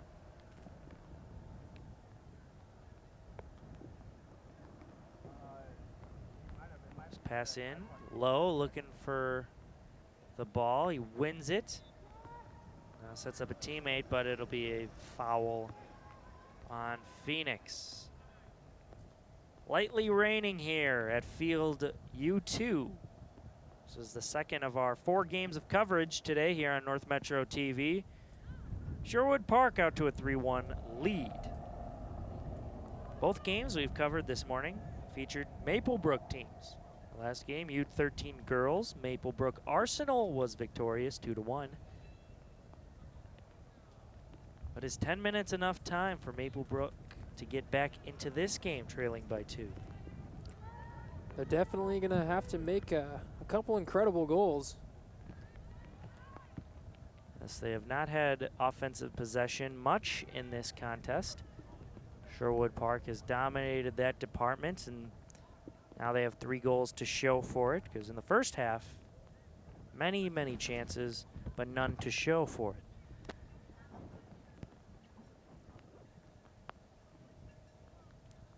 Just pass in. Lowe looking for the ball. He wins it. Now sets up a teammate, but it'll be a foul on Phoenix. Lightly raining here at Field U2. This is the second of our 4 games of coverage today here on North Metro TV. Sherwood Park out to a 3-1 lead. Both games we've covered this morning featured Maplebrook teams. The last game, U13 girls, Maplebrook Arsenal was victorious 2-1. But is 10 minutes enough time for Maplebrook to get back into this game trailing by 2? They're definitely going to have to make a couple incredible goals. Yes, they have not had offensive possession much in this contest. Sherwood Park has dominated that department, and now they have 3 goals to show for it, because in the first half, many, many chances, but none to show for it.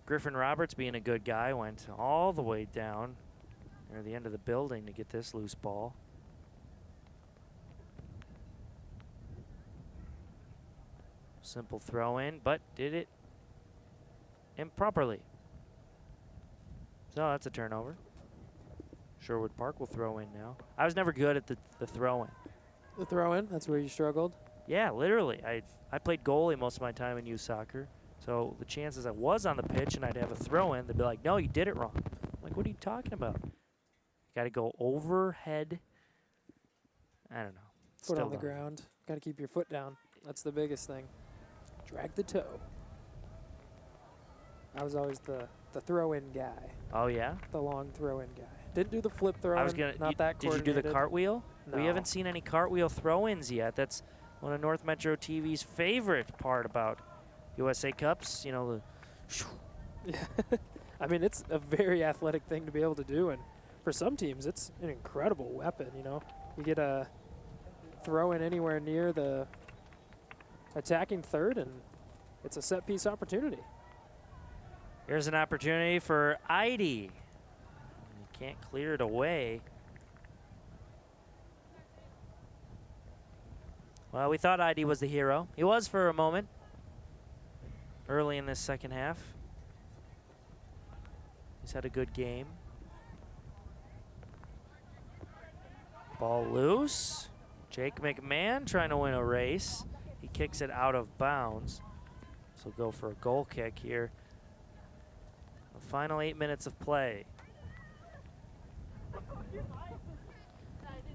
Griffin Roberts, being a good guy, went all the way down near the end of the building to get this loose ball. Simple throw in, but did it improperly. So that's a turnover. Sherwood Park will throw in now. I was never good at the throw in. The throw in, that's where you struggled? Yeah, literally. I played goalie most of my time in youth soccer. So the chances I was on the pitch and I'd have a throw in, they'd be like, no, you did it wrong. I'm like, what are you talking about? You got to go overhead. I don't know. Foot on the ground. Got to keep your foot down. That's the biggest thing. Drag the toe. I was always the throw-in guy. Oh, yeah? The long throw-in guy. Didn't do the flip throw-in. I was gonna. Did you do the cartwheel? No. We haven't seen any cartwheel throw-ins yet. That's one of North Metro TV's favorite part about USA Cups. You know, the. Yeah. I mean, it's a very athletic thing to be able to do, and for some teams, it's an incredible weapon. You know, you get a throw-in anywhere near the attacking third, and it's a set-piece opportunity. Here's an opportunity for Eide. You can't clear it away. Well, we thought Eide was the hero. He was for a moment early in this second half. He's had a good game. Ball loose. Jake McMahon trying to win a race. He kicks it out of bounds. So go for a goal kick here. The final 8 minutes of play.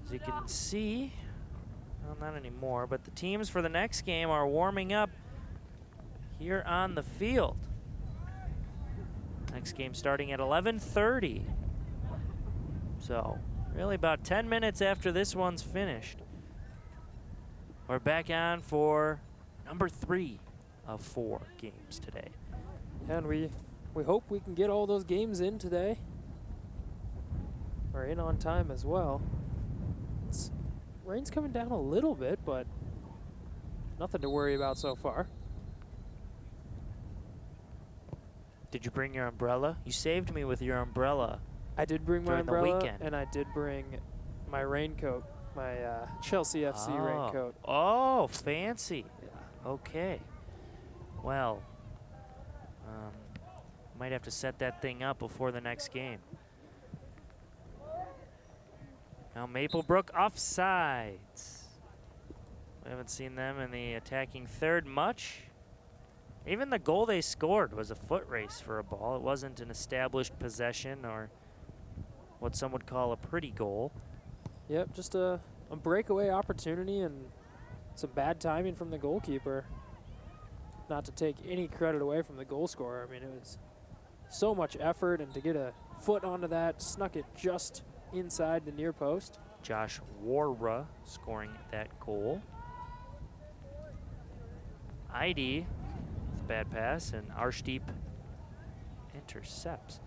As you can see, well, not anymore, but the teams for the next game are warming up here on the field. Next game starting at 11:30. So really about 10 minutes after this one's finished. We're back on for number 3 of 4 games today. And we hope we can get all those games in today. Or in on time as well. Rain's coming down a little bit, but nothing to worry about so far. Did you bring your umbrella? You saved me with your umbrella. I did bring my during the umbrella, weekend. and I did bring my raincoat, my Chelsea FC raincoat. Oh, fancy. Okay. Well, might have to set that thing up before the next game. Now Maplebrook offsides. We haven't seen them in the attacking third much. Even the goal they scored was a foot race for a ball. It wasn't an established possession or what some would call a pretty goal. Yep, just a breakaway opportunity and some bad timing from the goalkeeper. Not to take any credit away from the goal scorer. I mean, it was so much effort, and to get a foot onto that, snuck it just inside the near post. Josh Warra scoring that goal. ID with a bad pass, and Arshdeep intercepts.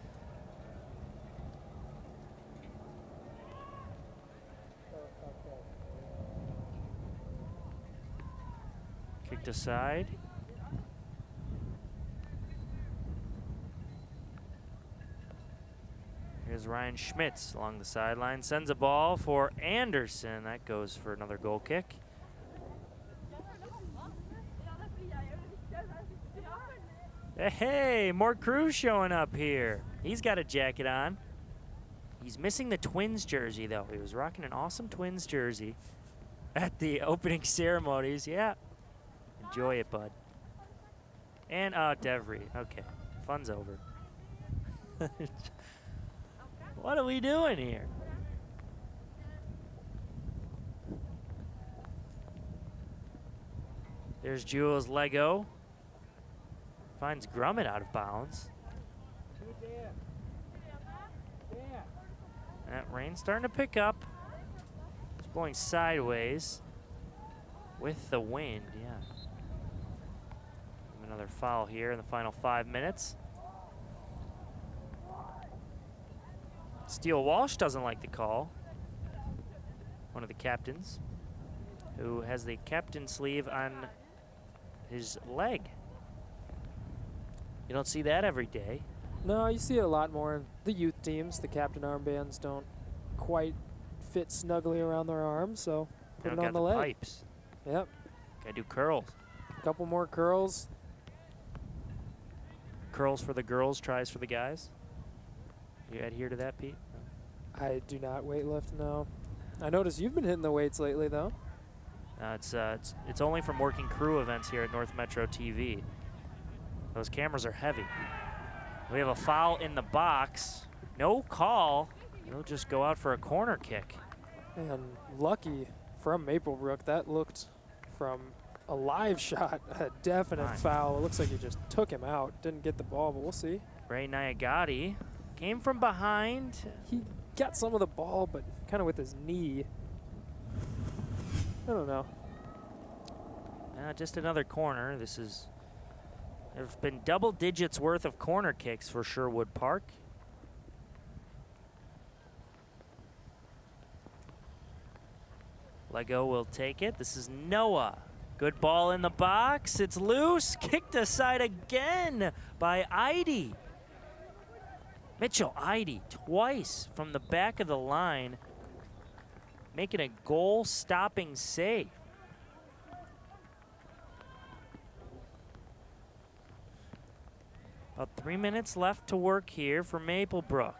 Kicked aside. Here's Ryan Schmitz along the sideline. Sends a ball for Anderson. That goes for another goal kick. Hey, more crew showing up here. He's got a jacket on. He's missing the Twins jersey, though. He was rocking an awesome Twins jersey at the opening ceremonies. Yeah. Enjoy it, bud. And, Devry. Okay. Fun's over. What are we doing here? There's Jules Lego. Finds Grummett out of bounds. That rain's starting to pick up. It's blowing sideways with the wind, yeah. Another foul here in the final 5 minutes. Steele Walsh doesn't like the call. One of the captains who has the captain sleeve on his leg. You don't see that every day. No, you see it a lot more in the youth teams. The captain armbands don't quite fit snugly around their arms, so put it on the leg. Pipes. Yep. Gotta do curls. A couple more curls. Curls for the girls, tries for the guys. You adhere to that, Pete? I do not weightlift, no. I notice you've been hitting the weights lately, though. It's only from working crew events here at North Metro TV. Those cameras are heavy. We have a foul in the box. No call. He'll just go out for a corner kick. And lucky from Maplebrook, that looked from a live shot, a definite foul. It looks like he just took him out. Didn't get the ball, but we'll see. Ray Nyagati came from behind. He got some of the ball, but kind of with his knee. I don't know. Just another corner. There's been double digits worth of corner kicks for Sherwood Park. Lego will take it. This is Noah. Good ball in the box. It's loose. Kicked aside again by Eide. Mitchell Eide twice from the back of the line, making a goal-stopping save. About 3 minutes left to work here for Maplebrook.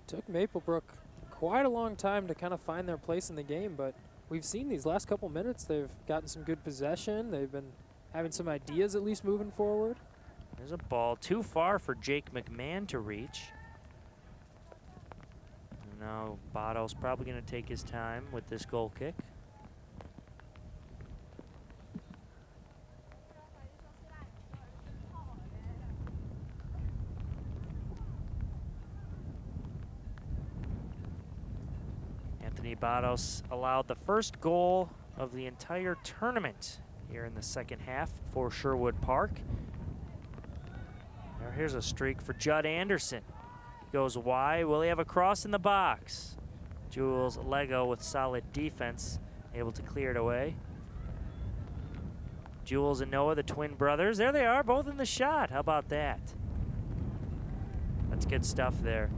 Took Maplebrook quite a long time to kind of find their place in the game, but we've seen these last couple minutes, they've gotten some good possession. They've been having some ideas at least moving forward. There's a ball too far for Jake McMahon to reach. Now Botto's probably going to take his time with this goal kick. Anthony Bottos allowed the first goal of the entire tournament here in the second half for Sherwood Park. Now here's a streak for Judd Anderson. He goes wide. Will he have a cross in the box? Jules Lego with solid defense, able to clear it away. Jules and Noah, the twin brothers, there they are, both in the shot. How about that? That's good stuff there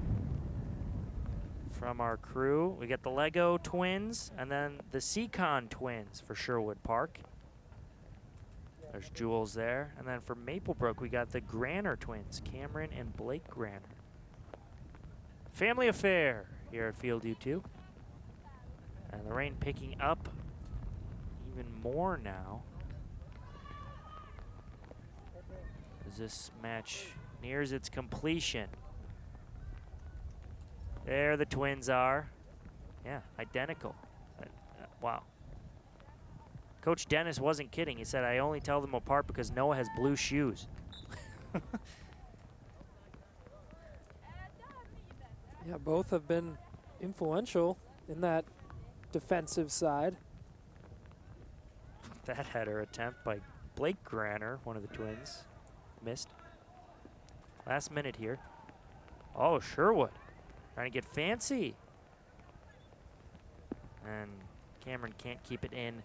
from our crew. We got the Lego twins and then the Seacon twins for Sherwood Park. There's Jules there. And then for Maplebrook, we got the Granner twins, Cameron and Blake Granner. Family affair here at Field U2. And the rain picking up even more now as this match nears its completion. There the twins are. Yeah, identical. Wow. Coach Dennis wasn't kidding. He said, I only tell them apart because Noah has blue shoes. Yeah, both have been influential in that defensive side. That header attempt by Blake Granner, one of the twins, missed. Last minute here. Oh, Sherwood trying to get fancy. And Cameron can't keep it in.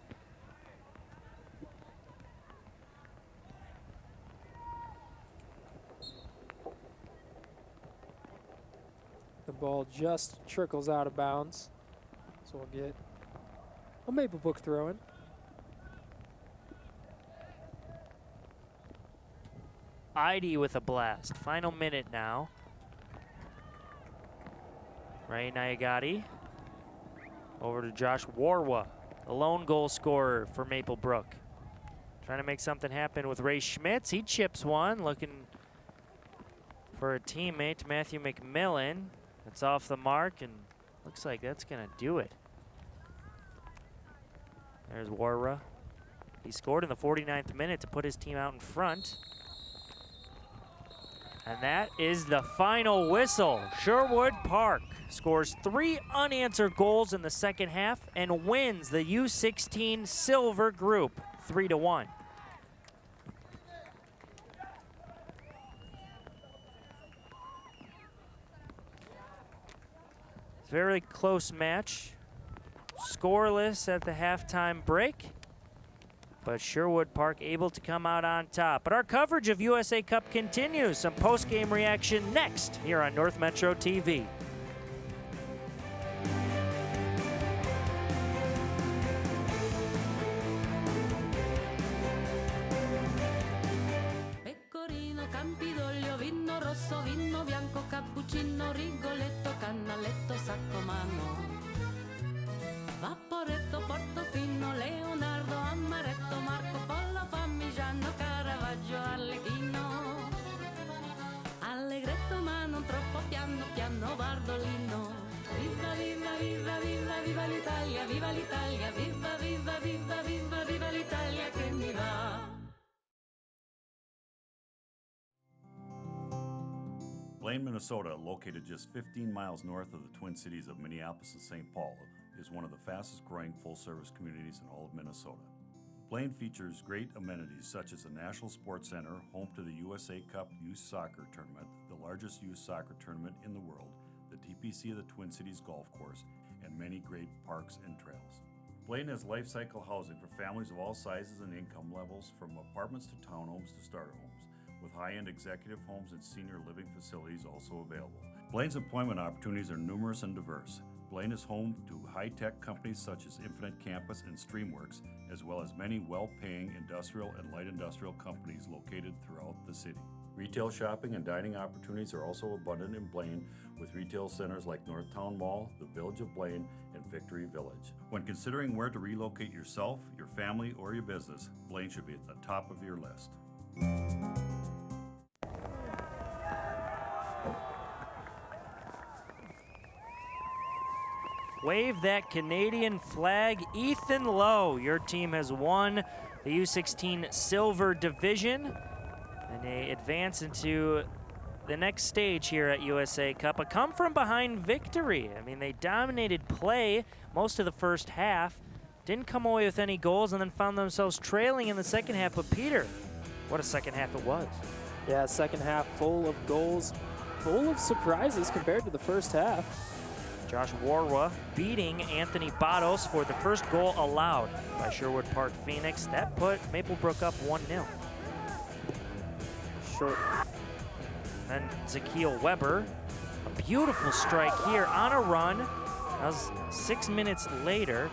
The ball just trickles out of bounds. So we'll get a Maplebrook throw in. Idy with a blast. Final minute now. Ray Nyagati over to Josh Warwa, the lone goal scorer for Maplebrook. Trying to make something happen with Ray Schmitz. He chips one, looking for a teammate, Matthew McMillan. It's off the mark, and looks like that's going to do it. There's Warwa. He scored in the 49th minute to put his team out in front. And that is the final whistle. Sherwood Park scores 3 unanswered goals in the second half and wins the U16 Silver Group 3-1. Very close match. Scoreless at the halftime break, but Sherwood Park able to come out on top. But our coverage of USA Cup continues. Some post-game reaction next here on North Metro TV. Pecorino, Campidoglio, vino rosso, vino bianco, cappuccino, rigoletto, cannelletto, saccomano. Vaporetto, Portofino, Leonardo, Amaretto, Marco Polo, Parmigiano, Caravaggio, Arlecchino. Allegretto ma non troppo, piano piano, Bardolino. Viva, viva, viva, viva, viva l'Italia, viva l'Italia, viva, viva, viva, viva, viva l'Italia che mi va. Blaine, Minnesota, located just 15 miles north of the Twin Cities of Minneapolis and St. Paul, is one of the fastest growing full-service communities in all of Minnesota. Blaine features great amenities such as the National Sports Center, home to the USA Cup Youth Soccer Tournament, the largest youth soccer tournament in the world, the TPC of the Twin Cities Golf Course, and many great parks and trails. Blaine has life cycle housing for families of all sizes and income levels, from apartments to townhomes to starter homes, with high-end executive homes and senior living facilities also available. Blaine's employment opportunities are numerous and diverse. Blaine is home to high-tech companies such as Infinite Campus and Streamworks, as well as many well-paying industrial and light industrial companies located throughout the city. Retail shopping and dining opportunities are also abundant in Blaine, with retail centers like Northtown Mall, the Village of Blaine, and Victory Village. When considering where to relocate yourself, your family, or your business, Blaine should be at the top of your list. Wave that Canadian flag. Ethan Lowe, your team has won the U16 Silver Division, and they advance into the next stage here at USA Cup. A come-from-behind victory. I mean, they dominated play most of the first half, didn't come away with any goals, and then found themselves trailing in the second half. But Peter, what a second half it was. Yeah, second half full of goals, full of surprises compared to the first half. Josh Warwa beating Anthony Bados for the first goal allowed by Sherwood Park Phoenix. That put Maplebrook up 1-0. Short. Then Zakiel Weber, a beautiful strike here on a run. That was 4 minutes later.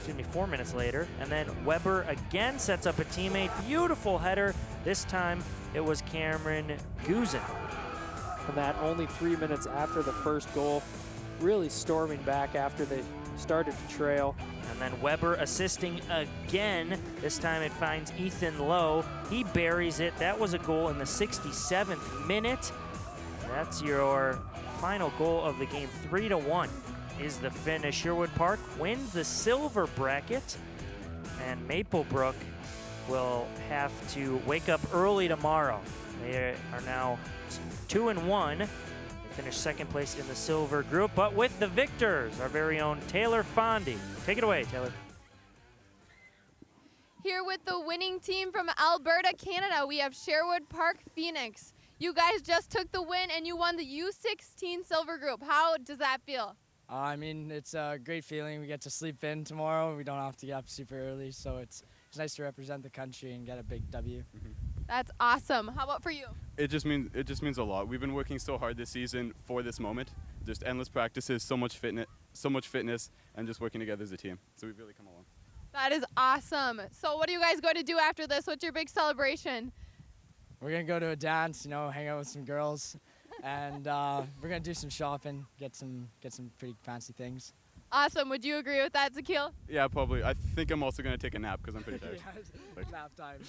And then Weber again sets up a teammate. Beautiful header. This time it was Cameron Guzin. And that only 3 minutes after the first goal. Really storming back after they started to trail. And then Weber assisting again. This time it finds Ethan Lowe. He buries it. That was a goal in the 67th minute. That's your final goal of the game. 3-1 is the finish. Sherwood Park wins the silver bracket, and Maplebrook will have to wake up early tomorrow. They are now 2-1. Finished second place in the silver group, but with the victors, our very own Taylor Fondy. Take it away, Taylor. Here with the winning team from Alberta, Canada, we have Sherwood Park Phoenix. You guys just took the win and you won the U16 silver group. How does that feel? I mean, it's a great feeling. We get to sleep in tomorrow. We don't have to get up super early, so it's nice to represent the country and get a big W. That's awesome. How about for you? It just means a lot. We've been working so hard this season for this moment. Just endless practices, so much fitness, and just working together as a team. So we've really come along. That is awesome. So what are you guys going to do after this? What's your big celebration? We're gonna go to a dance, hang out with some girls, and we're gonna do some shopping, get some pretty fancy things. Awesome. Would you agree with that, Zakiel? Yeah, probably. I think I'm also gonna take a nap because I'm pretty tired. Nap time.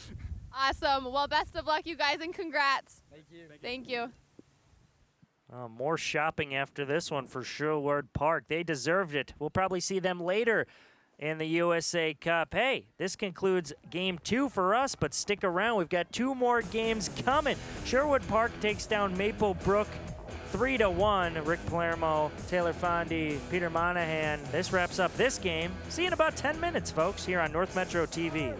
Awesome. Well, best of luck, you guys, and congrats. Thank you. Thank you. More shopping after this one for Sherwood Park. They deserved it. We'll probably see them later in the USA Cup. Hey, this concludes Game 2 for us, but stick around. We've got 2 more games coming. Sherwood Park takes down Maplebrook 3-1. Rick Palermo, Taylor Fondy, Peter Monahan. This wraps up this game. See you in about 10 minutes, folks, here on North Metro TV.